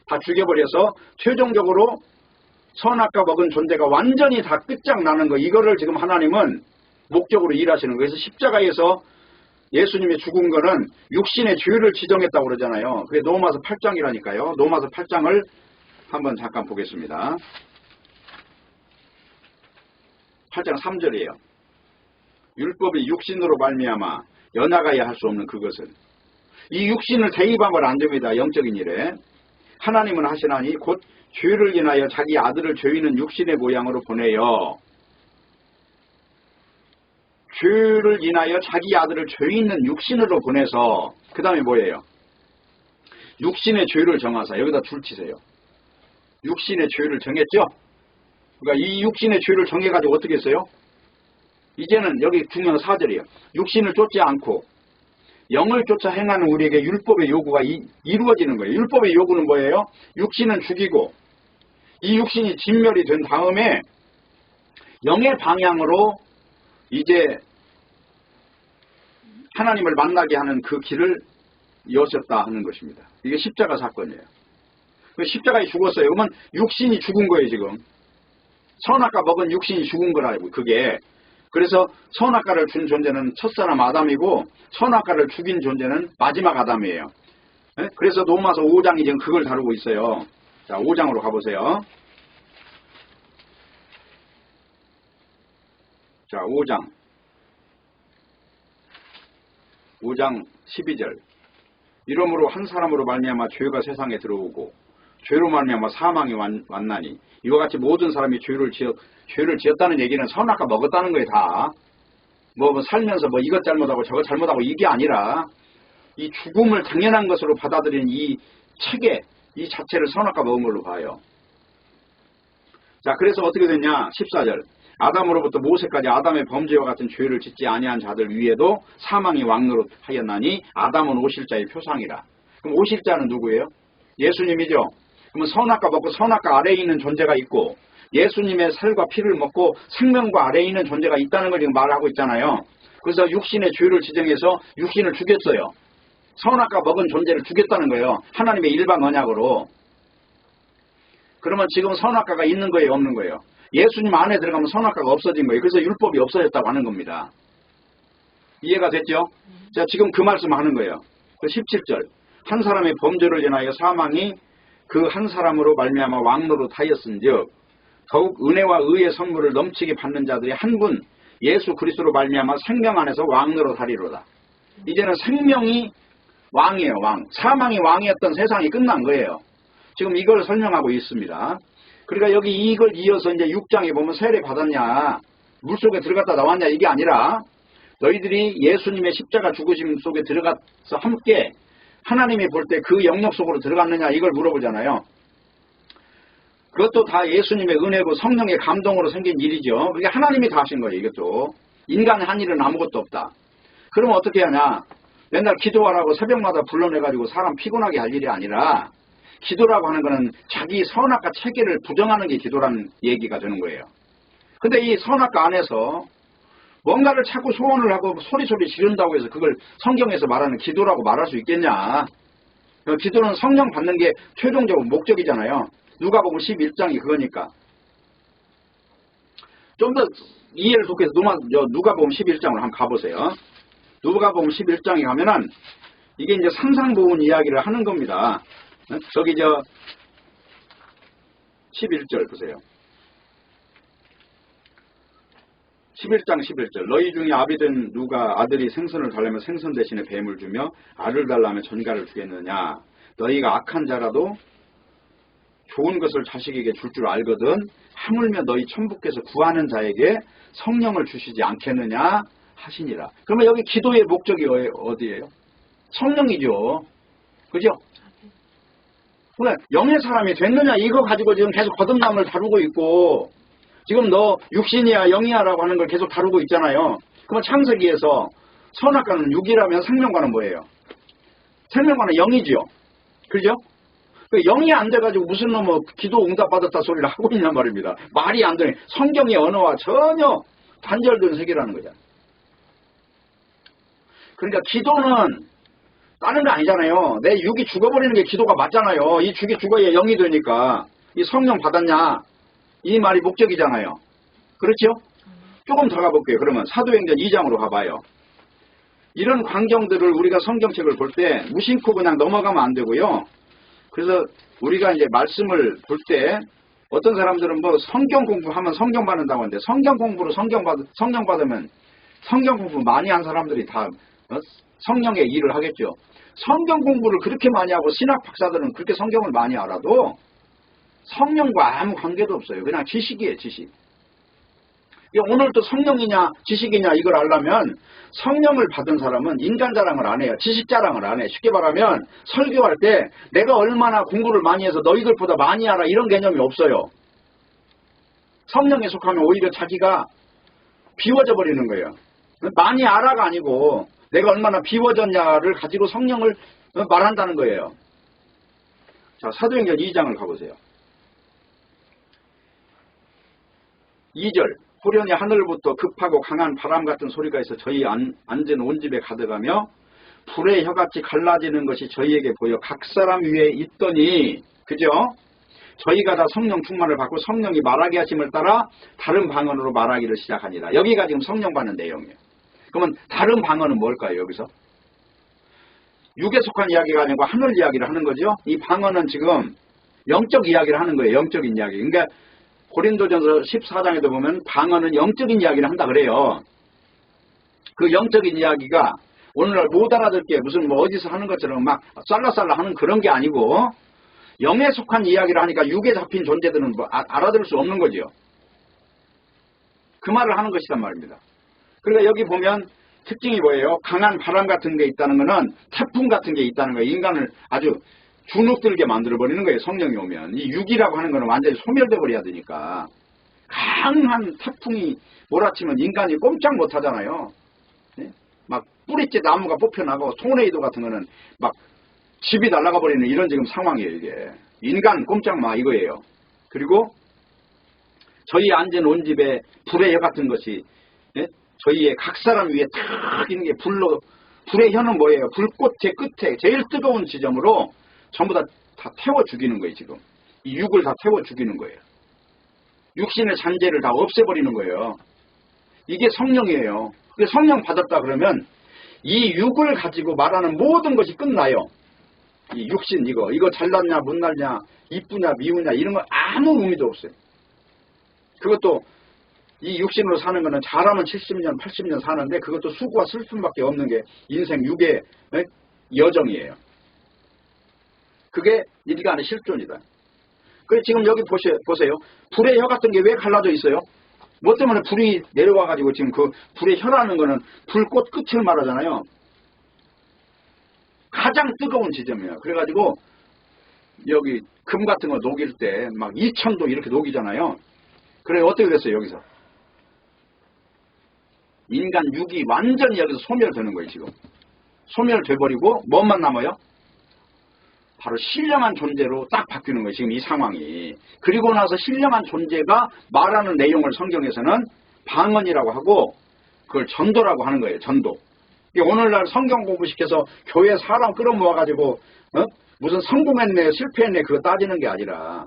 다 죽여버려서 최종적으로 선악과 먹은 존재가 완전히 다 끝장나는 거, 이거를 지금 하나님은 목적으로 일하시는 거예요. 그래서 십자가에서 예수님이 죽은 거는 육신의 죄를 지정했다고 그러잖아요. 그게 로마서 8장이라니까요. 로마서 8장을 한번 잠깐 보겠습니다. 8장 3절이에요. 율법이 육신으로 말미암아 연하가야 할 수 없는 그것은. 이 육신을 대입하면 안 됩니다. 영적인 일에. 하나님은 하시나니 곧 죄를 인하여 자기 아들을 죄인은 육신의 모양으로 보내요. 죄를 인하여 자기 아들을 죄 있는 육신으로 보내서 그 다음에 뭐예요? 육신의 죄를 정하사. 여기다 줄 치세요. 육신의 죄를 정했죠? 그러니까 이 육신의 죄를 정해가지고 어떻게 했어요? 이제는 여기 중요한 4절이에요. 육신을 쫓지 않고 영을 쫓아 행하는 우리에게 율법의 요구가 이루어지는 거예요. 율법의 요구는 뭐예요? 육신은 죽이고 이 육신이 진멸이 된 다음에 영의 방향으로 이제 하나님을 만나게 하는 그 길을 여셨다 하는 것입니다. 이게 십자가 사건이에요. 십자가에 죽었어요. 그러면 육신이 죽은 거예요, 지금. 선악과 먹은 육신이 죽은 거라고, 그게. 그래서 선악과를 준 존재는 첫사람 아담이고 선악과를 죽인 존재는 마지막 아담이에요. 네? 그래서 로마서 5장이 지금 그걸 다루고 있어요. 자, 5장으로 가보세요. 자, 5장 12절. 이러므로 한 사람으로 말미암아 죄가 세상에 들어오고 죄로 말미암아 사망이 왔나니 이와 같이 모든 사람이 죄를 지었다는 얘기는 선악과 먹었다는 거예요. 다. 뭐 살면서 뭐 이것 잘못하고 저것 잘못하고 이게 아니라 이 죽음을 당연한 것으로 받아들인 이 체계, 이 자체를 선악과 먹은 걸로 봐요. 자, 그래서 어떻게 됐냐? 14절. 아담으로부터 모세까지 아담의 범죄와 같은 죄를 짓지 아니한 자들 위에도 사망이 왕노릇하였나니 아담은 오실자의 표상이라. 그럼 오실자는 누구예요? 예수님이죠. 그러면 선악과 먹고 선악과 아래에 있는 존재가 있고 예수님의 살과 피를 먹고 생명과 아래에 있는 존재가 있다는 걸 지금 말하고 있잖아요. 그래서 육신의 죄를 지정해서 육신을 죽였어요. 선악과 먹은 존재를 죽였다는 거예요. 하나님의 일반 언약으로. 그러면 지금 선악과가 있는 거예요, 없는 거예요? 예수님 안에 들어가면 선악과가 없어진 거예요. 그래서 율법이 없어졌다고 하는 겁니다. 이해가 됐죠? 자, 지금 그 말씀 하는 거예요. 17절. 한 사람의 범죄를 인하여 사망이 그 한 사람으로 말미암아 왕노릇하였은즉 더욱 은혜와 의의 선물을 넘치게 받는 자들이 한 분 예수 그리스도로 말미암아 생명 안에서 왕노릇하리로다. 이제는 생명이 왕이에요. 왕. 사망이 왕이었던 세상이 끝난 거예요. 지금 이걸 설명하고 있습니다. 그러니까 여기 이걸 이어서 이제 6장에 보면 세례 받았냐, 물속에 들어갔다 나왔냐, 이게 아니라 너희들이 예수님의 십자가 죽으심 속에 들어가서 함께 하나님이 볼 때 그 영역 속으로 들어갔느냐, 이걸 물어보잖아요. 그것도 다 예수님의 은혜고 성령의 감동으로 생긴 일이죠. 그게 하나님이 다 하신 거예요, 이것도. 인간의 한 일은 아무것도 없다. 그러면 어떻게 하냐? 맨날 기도하라고 새벽마다 불러내가지고 사람 피곤하게 할 일이 아니라 기도라고 하는 거는 자기 선악과 체계를 부정하는 게 기도라는 얘기가 되는 거예요. 근데 이 선악과 안에서 뭔가를 자꾸 소원을 하고 소리소리 지른다고 해서 그걸 성경에서 말하는 기도라고 말할 수 있겠냐. 기도는 성령 받는 게 최종적으로 목적이잖아요. 누가복음 11장이 그거니까. 좀 더 이해를 돕기 위해서 누가복음 11장으로 한번 가보세요. 누가복음 11장에 가면은 이게 이제 상상보훈 이야기를 하는 겁니다. 저기 11절 보세요. 11장 11절. 너희 중에 아비된 누가 아들이 생선을 달라면 생선 대신에 뱀을 주며 알을 달라면 전갈을 주겠느냐. 너희가 악한 자라도 좋은 것을 자식에게 줄 줄 알거든 하물며 너희 천부께서 구하는 자에게 성령을 주시지 않겠느냐 하시니라. 그러면 여기 기도의 목적이 어디예요? 성령이죠. 그죠? 그래, 영의 사람이 됐느냐 이거 가지고 지금 계속 거듭남을 다루고 있고 지금 너 육신이야 영이야 라고 하는 걸 계속 다루고 있잖아요. 그러면 창세기에서 선악과는 육이라면 생명과는 뭐예요? 생명과는 영이죠. 그죠? 영이 안 돼가지고 무슨 놈의 기도 응답 받았다 소리를 하고 있냔 말입니다. 말이 안 되네. 성경의 언어와 전혀 단절된 세계라는 거죠. 그러니까 기도는 다른 거 아니잖아요. 내 육이 죽어버리는 게 기도가 맞잖아요. 이 죽이 죽어야 영이 되니까. 이 성령 받았냐? 이 말이 목적이잖아요. 그렇죠? 조금 더 가볼게요. 그러면 사도행전 2장으로 가봐요. 이런 광경들을 우리가 성경책을 볼 때 무심코 그냥 넘어가면 안 되고요. 그래서 우리가 이제 말씀을 볼 때 어떤 사람들은 뭐 성경 공부하면 성경 받는다고 하는데 성경 공부로 성경 받으면 성경 공부 많이 한 사람들이 다 성령의 일을 하겠죠. 성경 공부를 그렇게 많이 하고 신학 박사들은 그렇게 성경을 많이 알아도 성령과 아무 관계도 없어요. 그냥 지식이에요, 지식. 오늘도 성령이냐 지식이냐 이걸 알려면 성령을 받은 사람은 인간 자랑을 안 해요. 지식 자랑을 안 해. 쉽게 말하면 설교할 때 내가 얼마나 공부를 많이 해서 너희들보다 많이 알아 이런 개념이 없어요. 성령에 속하면 오히려 자기가 비워져 버리는 거예요. 많이 알아가 아니고 내가 얼마나 비워졌냐를 가지고 성령을 말한다는 거예요. 자, 사도행전 2장을 가보세요. 2절 호련히 하늘부터 급하고 강한 바람 같은 소리가 있어 저희 앉은 온 집에 가득하며 불의 혀같이 갈라지는 것이 저희에게 보여 각 사람 위에 있더니 그죠? 저희가 다 성령 충만을 받고 성령이 말하게 하심을 따라 다른 방언으로 말하기를 시작하니라. 여기가 지금 성령 받는 내용이에요. 그러면 다른 방언은 뭘까요? 여기서 육에 속한 이야기가 아니고 하늘 이야기를 하는 거죠. 이 방언은 지금 영적 이야기를 하는 거예요. 영적인 이야기. 그러니까 고린도전서 14장에도 보면 방언은 영적인 이야기를 한다 그래요. 그 영적인 이야기가 오늘날 못 알아듣게 무슨 뭐 어디서 하는 것처럼 막 쌀라쌀라 하는 그런 게 아니고 영에 속한 이야기를 하니까 육에 잡힌 존재들은 뭐 알아들을 수 없는 거죠. 그 말을 하는 것이란 말입니다. 그러니까 여기 보면 특징이 뭐예요? 강한 바람 같은 게 있다는 거는 태풍 같은 게 있다는 거예요. 인간을 아주 주눅들게 만들어버리는 거예요. 성령이 오면. 이 육이라고 하는 거는 완전히 소멸돼 버려야 되니까. 강한 태풍이 몰아치면 인간이 꼼짝 못하잖아요. 네? 막 뿌리째 나무가 뽑혀나가고 토네이도 같은 거는 막 집이 날아가 버리는 이런 지금 상황이에요. 이게. 인간 꼼짝 마 이거예요. 그리고 저희 앉은 온 집에 불의 혀 같은 것이 네? 저희의 각 사람 위에 탁 있는 게 불의 혀는 뭐예요? 불꽃의 끝에 제일 뜨거운 지점으로 전부 다 태워 죽이는 거예요. 지금 이 육을 다 태워 죽이는 거예요. 육신의 잔재를 다 없애버리는 거예요. 이게 성령이에요. 성령 받았다 그러면 이 육을 가지고 말하는 모든 것이 끝나요. 이 육신 이거 잘났냐 못났냐 이쁘냐 미우냐 이런 거 아무 의미도 없어요. 그것도 이 육신으로 사는 거는 잘하면 70년 80년 사는데 그것도 수고와 슬픔밖에 없는 게 인생 육의 여정이에요. 그게 인간의 실존이다. 그래서 지금 여기 보세요. 불의 혀 같은 게 왜 갈라져 있어요? 뭐 때문에 불이 내려와가지고 지금 그 불의 혀라는 거는 불꽃 끝을 말하잖아요. 가장 뜨거운 지점이에요. 그래가지고 여기 금 같은 거 녹일 때 막 2000도 이렇게 녹이잖아요. 그래 어떻게 됐어요 여기서? 인간 육이 완전히 여기서 소멸되는 거예요 지금. 소멸돼버리고 뭐만 남아요? 바로 신령한 존재로 딱 바뀌는 거예요. 지금 이 상황이. 그리고 나서 신령한 존재가 말하는 내용을 성경에서는 방언이라고 하고 그걸 전도라고 하는 거예요. 전도. 오늘날 성경 공부시켜서 교회 사람 끌어모아가지고 무슨 성공했네 실패했네 그거 따지는 게 아니라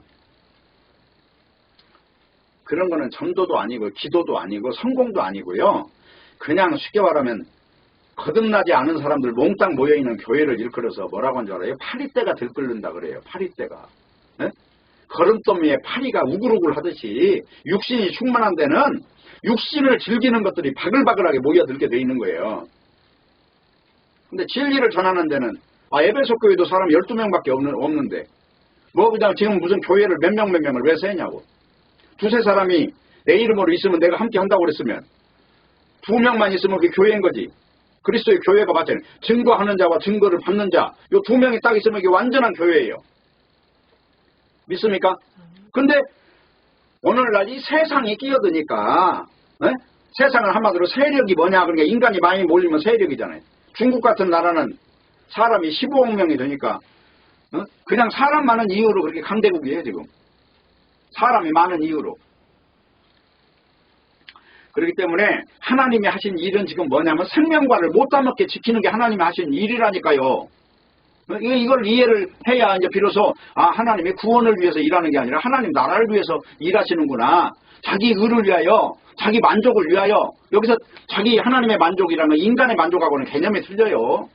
그런 거는 전도도 아니고 기도도 아니고 성공도 아니고요. 그냥 쉽게 말하면 거듭나지 않은 사람들 몽땅 모여있는 교회를 일컬어서 뭐라고 하는 줄 알아요? 파리떼가 들끓는다 그래요. 파리떼가. 네? 거름더미에 파리가 우글우글 하듯이 육신이 충만한 데는 육신을 즐기는 것들이 바글바글하게 모여들게 돼 있는 거예요. 근데 진리를 전하는 데는 에베소 교회도 사람 12명밖에 없는데 뭐 그냥 지금 무슨 교회를 몇 명을 왜 세냐고. 두세 사람이 내 이름으로 있으면 내가 함께 한다고 그랬으면 2명만 있으면 그게 교회인 거지. 그리스도의 교회가 맞잖아요. 증거하는 자와 증거를 받는 자. 요 2명이 딱 있으면 이게 완전한 교회예요. 믿습니까? 근데 오늘날 이 세상이 끼어드니까 세상을 한마디로 세력이 뭐냐 그러니까 인간이 많이 몰리면 세력이잖아요. 중국 같은 나라는 사람이 15억 명이 되니까 그냥 사람 많은 이유로 그렇게 강대국이에요 지금. 사람이 많은 이유로. 그렇기 때문에 하나님이 하신 일은 지금 뭐냐면 생명과를 못 따먹게 지키는 게 하나님이 하신 일이라니까요. 이걸 이해를 해야 이제 비로소 하나님이 구원을 위해서 일하는 게 아니라 하나님 나라를 위해서 일하시는구나. 자기 의를 위하여 자기 만족을 위하여. 여기서 자기 하나님의 만족이라면 인간의 만족하고는 개념이 틀려요.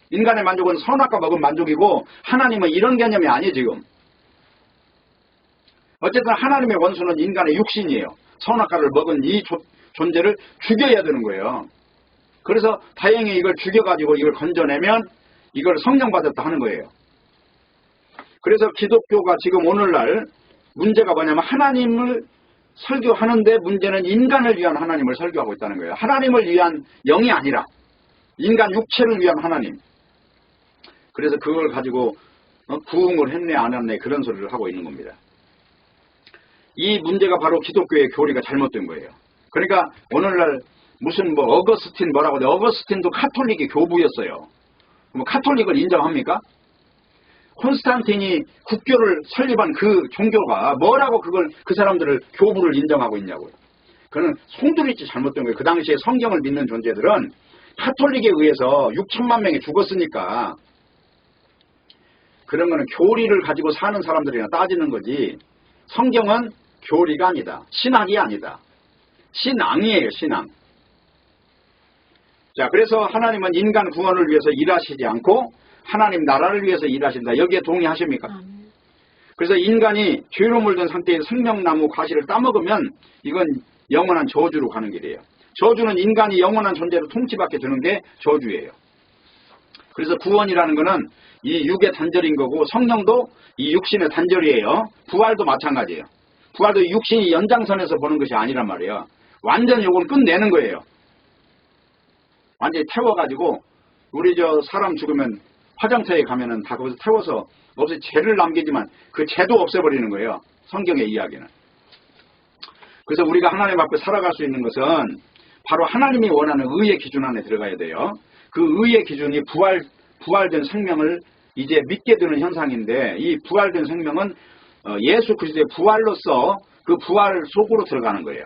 인간의 만족은 선악과 먹은 만족이고 하나님은 이런 개념이 아니에요 지금. 어쨌든 하나님의 원수는 인간의 육신이에요. 선악과를 먹은 이 존재를 죽여야 되는 거예요. 그래서 다행히 이걸 죽여가지고 이걸 건져내면 이걸 성령 받았다 하는 거예요. 그래서 기독교가 지금 오늘날 문제가 뭐냐면 하나님을 설교하는데 문제는 인간을 위한 하나님을 설교하고 있다는 거예요. 하나님을 위한 영이 아니라 인간 육체를 위한 하나님. 그래서 그걸 가지고 부흥을 했네 안 했네 그런 소리를 하고 있는 겁니다. 이 문제가 바로 기독교의 교리가 잘못된 거예요. 그러니까 오늘날 무슨 뭐 어거스틴 뭐라고 어거스틴도 카톨릭의 교부였어요. 그럼 카톨릭을 인정합니까? 콘스탄틴이 국교를 설립한 그 종교가 뭐라고 그걸 그 사람들을 교부를 인정하고 있냐고요. 그는 송두리째 잘못된 거예요. 그 당시에 성경을 믿는 존재들은 카톨릭에 의해서 6천만 명이 죽었으니까 그런 거는 교리를 가지고 사는 사람들이나 따지는 거지 성경은 교리가 아니다. 신학이 아니다. 신앙이에요. 신앙. 자, 그래서 하나님은 인간 구원을 위해서 일하시지 않고 하나님 나라를 위해서 일하신다. 여기에 동의하십니까? 그래서 인간이 죄로 물든 상태에서 생명나무 과실을 따먹으면 이건 영원한 저주로 가는 길이에요. 저주는 인간이 영원한 존재로 통치받게 되는 게 저주예요. 그래서 구원이라는 거는 이 육의 단절인 거고 성령도 이 육신의 단절이에요. 부활도 마찬가지예요. 부활도 육신이 연장선에서 보는 것이 아니란 말이에요. 완전히 이걸 끝내는 거예요. 완전히 태워가지고 우리 저 사람 죽으면 화장터에 가면은 다 거기서 태워서 없이 죄를 남기지만 그 죄도 없애버리는 거예요. 성경의 이야기는. 그래서 우리가 하나님 앞에 살아갈 수 있는 것은 바로 하나님이 원하는 의의 기준 안에 들어가야 돼요. 그 의의 기준이 부활된 생명을 이제 믿게 되는 현상인데 이 부활된 생명은 예수 그리스도의 부활로서 그 부활 속으로 들어가는 거예요.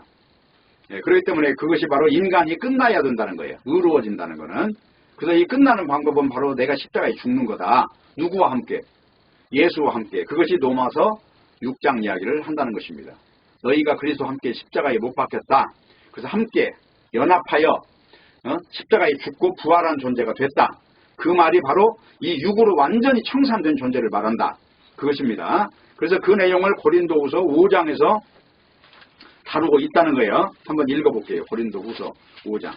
그렇기 때문에 그것이 바로 인간이 끝나야 된다는 거예요. 의로워진다는 거는. 그래서 이 끝나는 방법은 바로 내가 십자가에 죽는 거다. 누구와 함께? 예수와 함께. 그것이 로마서 6장 이야기를 한다는 것입니다. 너희가 그리스도와 함께 십자가에 못 박혔다. 그래서 함께 연합하여 십자가에 죽고 부활한 존재가 됐다. 그 말이 바로 이 육으로 완전히 청산된 존재를 말한다. 그것입니다. 그래서 그 내용을 고린도후서 5장에서 다루고 있다는 거예요. 한번 읽어볼게요. 고린도후서 5장.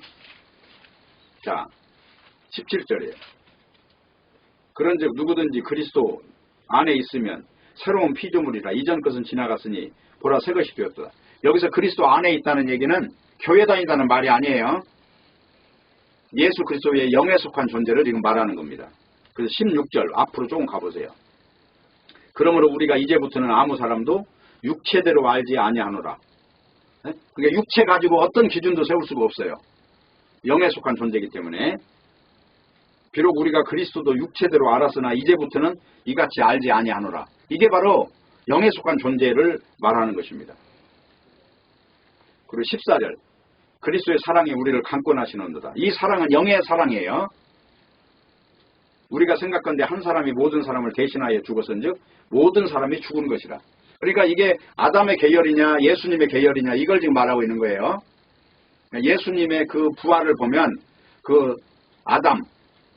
자, 17절이에요. 그런즉 누구든지 그리스도 안에 있으면 새로운 피조물이라. 이전 것은 지나갔으니 보라 새 것이 되었다. 여기서 그리스도 안에 있다는 얘기는 교회 다닌다는 말이 아니에요. 예수 그리스도의 영에 속한 존재를 지금 말하는 겁니다. 그래서 16절 앞으로 조금 가보세요. 그러므로 우리가 이제부터는 아무 사람도 육체대로 알지 아니하노라. 그러니까 육체 가지고 어떤 기준도 세울 수가 없어요. 영에 속한 존재이기 때문에. 비록 우리가 그리스도도 육체대로 알았으나 이제부터는 이같이 알지 아니하노라. 이게 바로 영에 속한 존재를 말하는 것입니다. 그리고 14절 그리스도의 사랑이 우리를 강권하시는도다. 이 사랑은 영의 사랑이에요. 우리가 생각건대 한 사람이 모든 사람을 대신하여 죽었은즉 모든 사람이 죽은 것이라. 그러니까 이게 아담의 계열이냐 예수님의 계열이냐 이걸 지금 말하고 있는 거예요. 예수님의 그 부활을 보면 그 아담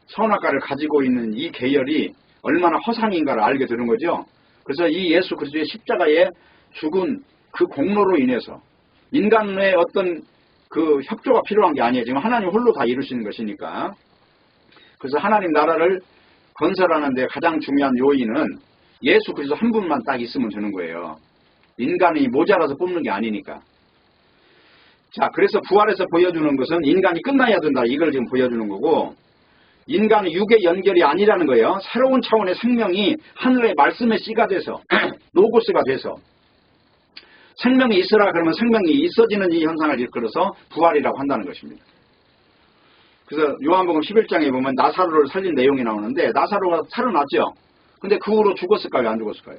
선악과를 가지고 있는 이 계열이 얼마나 허상인가를 알게 되는 거죠. 그래서 이 예수 그리스도의 십자가에 죽은 그 공로로 인해서 인간의 어떤 그 협조가 필요한 게 아니에요. 지금 하나님 홀로 다 이루시는 것이니까. 그래서 하나님 나라를 건설하는데 가장 중요한 요인은 예수 그리스도 한 분만 딱 있으면 되는 거예요. 인간이 모자라서 뽑는 게 아니니까. 자, 그래서 부활에서 보여주는 것은 인간이 끝나야 된다. 이걸 지금 보여주는 거고 인간은 육의 연결이 아니라는 거예요. 새로운 차원의 생명이 하늘의 말씀의 씨가 돼서 로고스가 돼서 생명이 있으라 그러면 생명이 있어지는 이 현상을 일컬어서 부활이라고 한다는 것입니다. 그래서 요한복음 11장에 보면 나사로를 살린 내용이 나오는데 나사로가 살아났죠. 근데 그 후로 죽었을까요? 안 죽었을까요?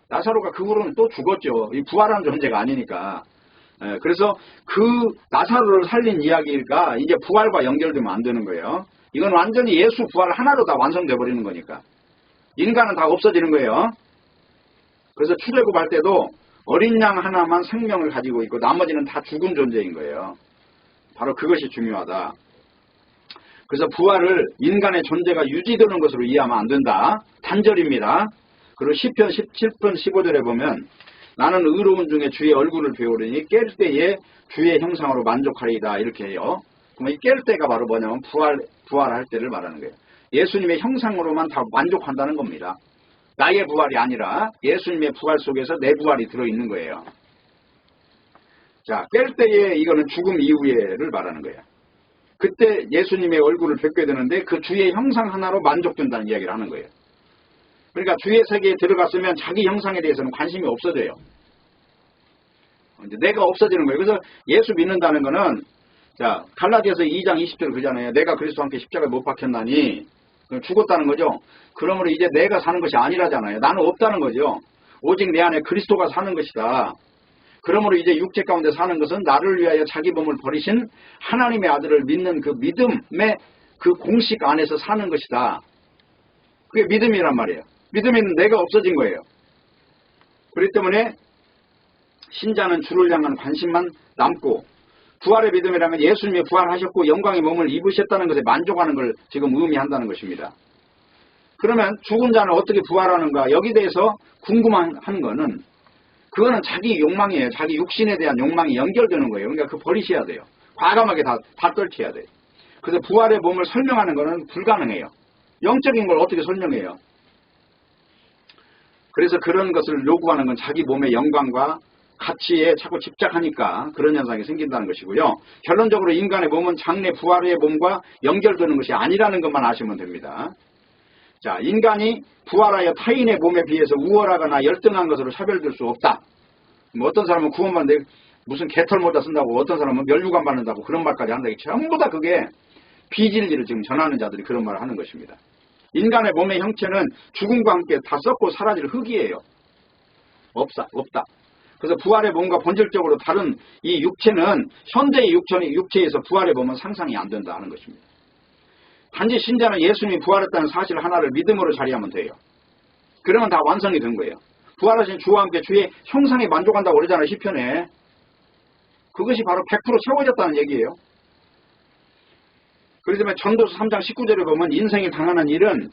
나사로가 그 후로는 또 죽었죠. 이 부활한 존재가 아니니까. 그래서 그 나사로를 살린 이야기가 이제 부활과 연결되면 안 되는 거예요. 이건 완전히 예수 부활 하나로 다 완성돼 버리는 거니까. 인간은 다 없어지는 거예요. 그래서 출애굽할 때도 어린 양 하나만 생명을 가지고 있고 나머지는 다 죽은 존재인 거예요. 바로 그것이 중요하다. 그래서 부활을 인간의 존재가 유지되는 것으로 이해하면 안 된다. 단절입니다. 그리고 시편 17편 15절에 보면 나는 의로운 중에 주의 얼굴을 배우려니 깰 때에 주의 형상으로 만족하리이다 이렇게 해요. 그럼 이 깰 때가 바로 뭐냐면 부활할 때를 말하는 거예요. 예수님의 형상으로만 다 만족한다는 겁니다. 나의 부활이 아니라 예수님의 부활 속에서 내 부활이 들어있는 거예요. 자, 깰 때에 이거는 죽음 이후에를 말하는 거예요. 그때 예수님의 얼굴을 뵙게 되는데 그 주의 형상 하나로 만족된다는 이야기를 하는 거예요. 그러니까 주의 세계에 들어갔으면 자기 형상에 대해서는 관심이 없어져요. 이제 내가 없어지는 거예요. 그래서 예수 믿는다는 거는, 자, 갈라디아서 2장 20절 그러잖아요. 내가 그리스도와 함께 십자가에 못 박혔나니 죽었다는 거죠. 그러므로 이제 내가 사는 것이 아니라잖아요. 나는 없다는 거죠. 오직 내 안에 그리스도가 사는 것이다. 그러므로 이제 육체 가운데 사는 것은 나를 위하여 자기 몸을 버리신 하나님의 아들을 믿는 그 믿음의 그 공식 안에서 사는 것이다. 그게 믿음이란 말이에요. 믿음에는 내가 없어진 거예요. 그렇기 때문에 신자는 주를 향한 관심만 남고, 부활의 믿음이라면 예수님이 부활하셨고 영광의 몸을 입으셨다는 것에 만족하는 걸 지금 의미한다는 것입니다. 그러면 죽은 자는 어떻게 부활하는가? 여기 대해서 궁금한 거는, 그거는 자기 욕망이에요. 자기 육신에 대한 욕망이 연결되는 거예요. 그러니까 그거 버리셔야 돼요. 과감하게 다 떨쳐야 돼요. 그래서 부활의 몸을 설명하는 거는 불가능해요. 영적인 걸 어떻게 설명해요? 그래서 그런 것을 요구하는 건 자기 몸의 영광과 가치에 자꾸 집착하니까 그런 현상이 생긴다는 것이고요. 결론적으로 인간의 몸은 장래 부활의 몸과 연결되는 것이 아니라는 것만 아시면 됩니다. 자, 인간이 부활하여 타인의 몸에 비해서 우월하거나 열등한 것으로 차별될 수 없다. 뭐 어떤 사람은 구원받는데 무슨 개털 모자 쓴다고, 어떤 사람은 멸류관 바른다고 그런 말까지 한다. 전부 다 그게 비진리를 지금 전하는 자들이 그런 말을 하는 것입니다. 인간의 몸의 형체는 죽음과 함께 다 썩고 사라질 흙이에요. 없다. 그래서 부활의 몸과 본질적으로 다른 이 육체는 현대의 육체에서 부활의 몸은 상상이 안 된다 하는 것입니다. 단지 신자는 예수님이 부활했다는 사실 하나를 믿음으로 자리하면 돼요. 그러면 다 완성이 된 거예요. 부활하신 주와 함께 주의 형상에 만족한다고 그러잖아요. 시편에. 그것이 바로 100% 채워졌다는 얘기예요. 그렇기 때문에 전도서 3장 19절에 보면 인생이 당하는 일은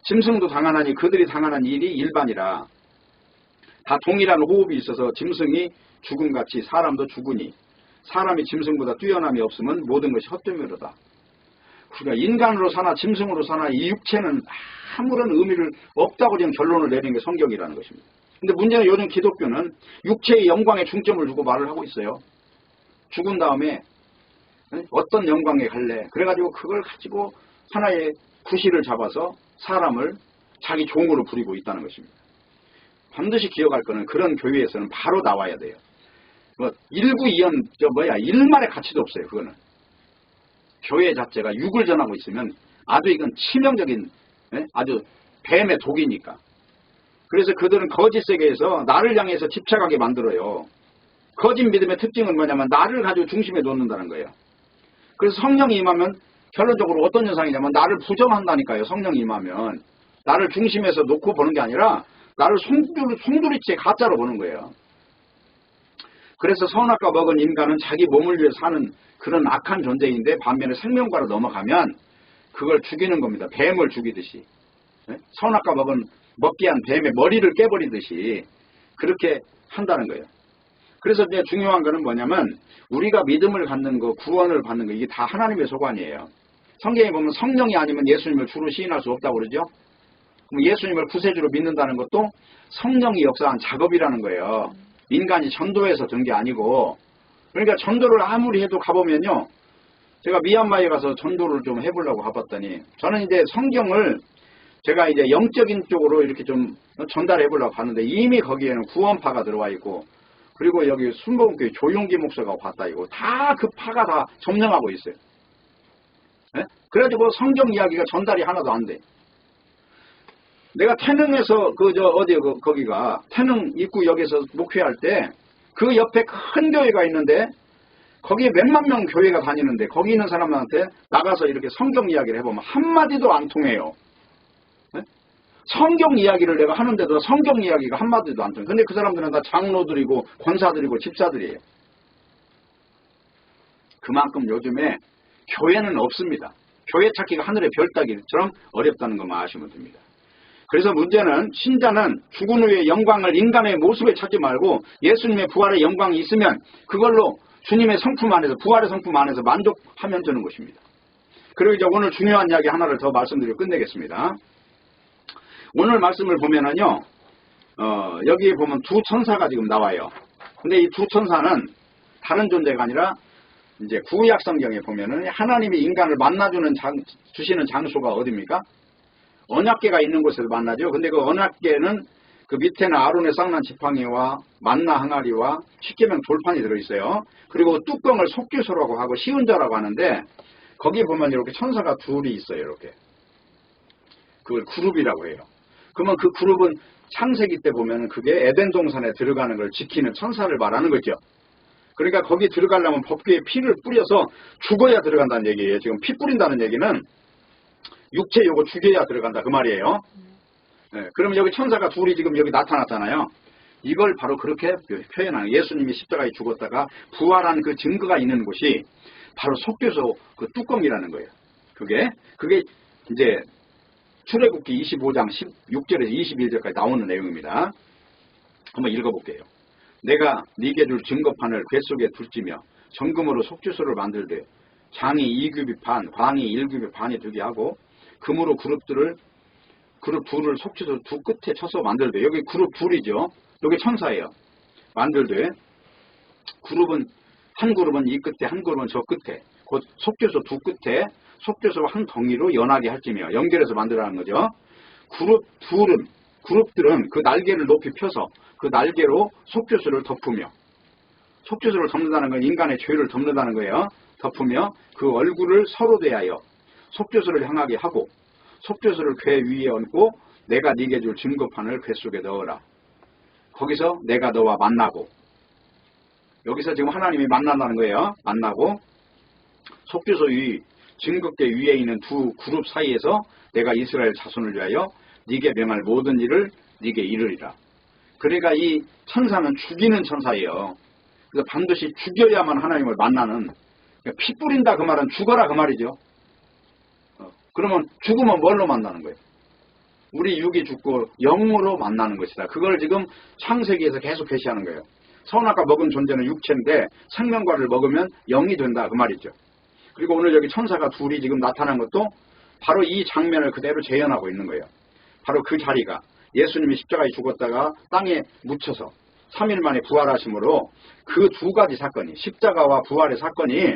짐승도 당하나니 그들이 당하는 일이 일반이라. 다 동일한 호흡이 있어서 짐승이 죽음같이 사람도 죽으니 사람이 짐승보다 뛰어남이 없으면 모든 것이 헛되미로다. 그러니까 인간으로 사나 짐승으로 사나 이 육체는 아무런 의미를 없다고 지금 결론을 내린 게 성경이라는 것입니다. 근데 문제는 요즘 기독교는 육체의 영광에 중점을 두고 말을 하고 있어요. 죽은 다음에 어떤 영광에 갈래? 그래가지고 그걸 가지고 하나의 구실을 잡아서 사람을 자기 종으로 부리고 있다는 것입니다. 반드시 기억할 거는 그런 교회에서는 바로 나와야 돼요. 뭐 일구이연 일말의 가치도 없어요. 그거는 교회 자체가 육을 전하고 있으면 아주 이건 치명적인 아주 뱀의 독이니까. 그래서 그들은 거짓 세계에서 나를 향해서 집착하게 만들어요. 거짓 믿음의 특징은 뭐냐면 나를 가지고 중심에 놓는다는 거예요. 그래서 성령이 임하면 결론적으로 어떤 현상이냐면 나를 부정한다니까요. 성령이 임하면 나를 중심에서 놓고 보는 게 아니라 나를 송두리째 가짜로 보는 거예요. 그래서 선악과 먹은 인간은 자기 몸을 위해 사는 그런 악한 존재인데 반면에 생명과로 넘어가면 그걸 죽이는 겁니다. 뱀을 죽이듯이. 선악과 먹기 한 뱀의 머리를 깨버리듯이 그렇게 한다는 거예요. 그래서 이제 중요한 거는 뭐냐면 우리가 믿음을 갖는 거, 구원을 받는 거 이게 다 하나님의 소관이에요. 성경에 보면 성령이 아니면 예수님을 주로 시인할 수 없다고 그러죠. 그럼 예수님을 구세주로 믿는다는 것도 성령이 역사한 작업이라는 거예요. 인간이 전도해서 된 게 아니고. 그러니까 전도를 아무리 해도 가보면요. 제가 미얀마에 가서 전도를 좀 해보려고 가봤더니 저는 이제 성경을 제가 이제 영적인 쪽으로 이렇게 좀 전달해 보려고 갔는데 이미 거기에는 구원파가 들어와 있고 그리고 여기 순복음교회 조용기 목사가 왔다 이거 다 그 파가 다 점령하고 있어요. 그래가지고 성경 이야기가 전달이 하나도 안 돼. 내가 태능에서 거기가 태능 입구역에서 목회할 때 그 옆에 큰 교회가 있는데 거기에 몇만 명 교회가 다니는데 거기 있는 사람한테 나가서 이렇게 성경 이야기를 해보면 한마디도 안 통해요. 성경 이야기를 내가 하는데도 성경 이야기가 한마디도 안 통해요. 근데 그 사람들은 다 장로들이고 권사들이고 집사들이에요. 그만큼 요즘에 교회는 없습니다. 교회 찾기가 하늘의 별 따기처럼 어렵다는 것만 아시면 됩니다. 그래서 문제는 신자는 죽은 후의 영광을 인간의 모습에 찾지 말고 예수님의 부활의 영광이 있으면 그걸로 주님의 성품 안에서 부활의 성품 안에서 만족하면 되는 것입니다. 그리고 이제 오늘 중요한 이야기 하나를 더 말씀드리고 끝내겠습니다. 오늘 말씀을 보면은요, 여기에 보면 두 천사가 지금 나와요. 근데 이 두 천사는 다른 존재가 아니라 이제 구약 성경에 보면은 하나님이 인간을 만나주는 주시는 장소가 어디입니까? 언약궤가 있는 곳에서 만나죠. 근데 그 언약궤는 그 밑에는 아론의 쌍난 지팡이와 만나 항아리와 십계명 돌판이 들어있어요. 그리고 뚜껑을 속죄소라고 하고 시은자라고 하는데 거기에 보면 이렇게 천사가 둘이 있어요. 이렇게. 그걸 그룹이라고 해요. 그러면 그 그룹은 창세기 때 보면 그게 에덴 동산에 들어가는 걸 지키는 천사를 말하는 거죠. 그러니까 거기 들어가려면 법궤에 피를 뿌려서 죽어야 들어간다는 얘기예요. 지금 피 뿌린다는 얘기는 육체 요거 죽여야 들어간다 그 말이에요. 네, 그러면 여기 천사가 둘이 지금 여기 나타났잖아요. 이걸 바로 그렇게 표현하는 예수님이 십자가에 죽었다가 부활한 그 증거가 있는 곳이 바로 속죄소 그 뚜껑이라는 거예요. 그게 이제 출애굽기 25장 16절에서 21절까지 나오는 내용입니다. 한번 읽어볼게요. 내가 네게 줄 증거판을 궤 속에 둘지며 정금으로 속죄소를 만들되 장이 2규빗 반, 광이 1규빗 반이 되게 하고 금으로 그룹 둘을 속죄소 두 끝에 쳐서 만들되 여기 그룹 둘이죠. 여기 천사예요. 만들되 그룹은 한 그룹은 이 끝에 한 그룹은 저 끝에 곧 속죄소 두 끝에 속죄소 한 덩이로 연하게 할지며 연결해서 만들라는 거죠. 그룹들은 그 날개를 높이 펴서 그 날개로 속죄소를 덮으며 속죄소를 덮는다는 건 인간의 죄를 덮는다는 거예요. 덮으며 그 얼굴을 서로 대하여 속죄소를 향하게 하고 속죄소를 궤 위에 얹고 내가 네게 줄 증거판을 궤 속에 넣어라. 거기서 내가 너와 만나고 여기서 지금 하나님이 만난다는 거예요. 만나고 속죄소 위 증거궤 위에 있는 두 그룹 사이에서 내가 이스라엘 자손을 위하여 네게 명할 모든 일을 네게 이르리라. 그러니까 이 천사는 죽이는 천사예요. 그래서 반드시 죽여야만 하나님을 만나는 피 뿌린다 그 말은 죽어라 그 말이죠. 그러면 죽으면 뭘로 만나는 거예요? 우리 육이 죽고 영으로 만나는 것이다. 그걸 지금 창세기에서 계속 계시하는 거예요. 선악과 먹은 존재는 육체인데 생명과를 먹으면 영이 된다 그 말이죠. 그리고 오늘 여기 천사가 둘이 지금 나타난 것도 바로 이 장면을 그대로 재현하고 있는 거예요. 바로 그 자리가 예수님이 십자가에 죽었다가 땅에 묻혀서 3일 만에 부활하심으로 그 두 가지 사건이 십자가와 부활의 사건이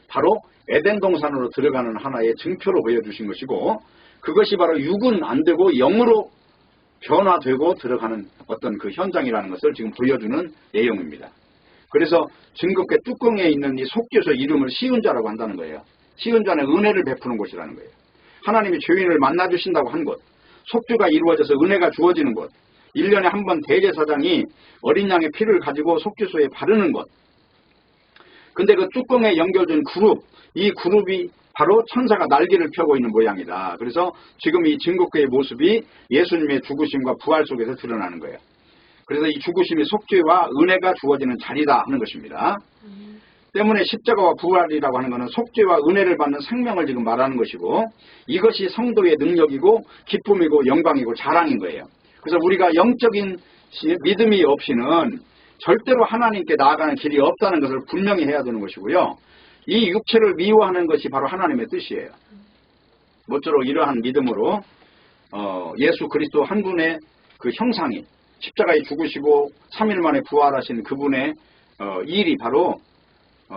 바로 에덴 동산으로 들어가는 하나의 증표로 보여주신 것이고 그것이 바로 육은 안 되고 영으로 변화되고 들어가는 어떤 그 현장이라는 것을 지금 보여주는 내용입니다. 그래서 증거궤 뚜껑에 있는 이 속죄소 이름을 시은자라고 한다는 거예요. 시은자는 은혜를 베푸는 곳이라는 거예요. 하나님이 죄인을 만나주신다고 한 곳, 속죄가 이루어져서 은혜가 주어지는 곳, 1년에 한 번 대제사장이 어린 양의 피를 가지고 속죄소에 바르는 곳. 근데 그 뚜껑에 연결된 그룹, 이 그룹이 바로 천사가 날개를 펴고 있는 모양이다. 그래서 지금 이 증거궤의 모습이 예수님의 죽으심과 부활 속에서 드러나는 거예요. 그래서 이 죽으심이 속죄와 은혜가 주어지는 자리다 하는 것입니다. 때문에 십자가와 부활이라고 하는 것은 속죄와 은혜를 받는 생명을 지금 말하는 것이고 이것이 성도의 능력이고 기쁨이고 영광이고 자랑인 거예요. 그래서 우리가 영적인 믿음이 없이는 절대로 하나님께 나아가는 길이 없다는 것을 분명히 해야 되는 것이고요. 이 육체를 미워하는 것이 바로 하나님의 뜻이에요. 모쪼록 이러한 믿음으로 예수 그리스도 한 분의 그 형상이 십자가에 죽으시고 3일 만에 부활하신 그분의 일이 바로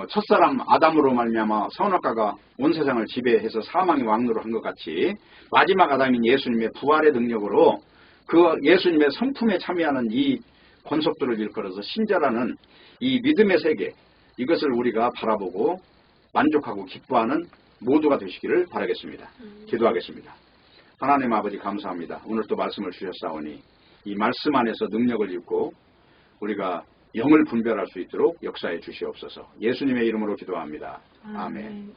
첫사람 아담으로 말미암아 선악과가 온 세상을 지배해서 사망의 왕노를 한 것 같이 마지막 아담인 예수님의 부활의 능력으로 그 예수님의 성품에 참여하는 이 권속들을 일컬어서 신자라는 이 믿음의 세계 이것을 우리가 바라보고 만족하고 기뻐하는 모두가 되시기를 바라겠습니다. 기도하겠습니다. 하나님 아버지 감사합니다. 오늘 또 말씀을 주셨사오니 이 말씀 안에서 능력을 입고 우리가 영을 분별할 수 있도록 역사해 주시옵소서. 예수님의 이름으로 기도합니다. 아멘.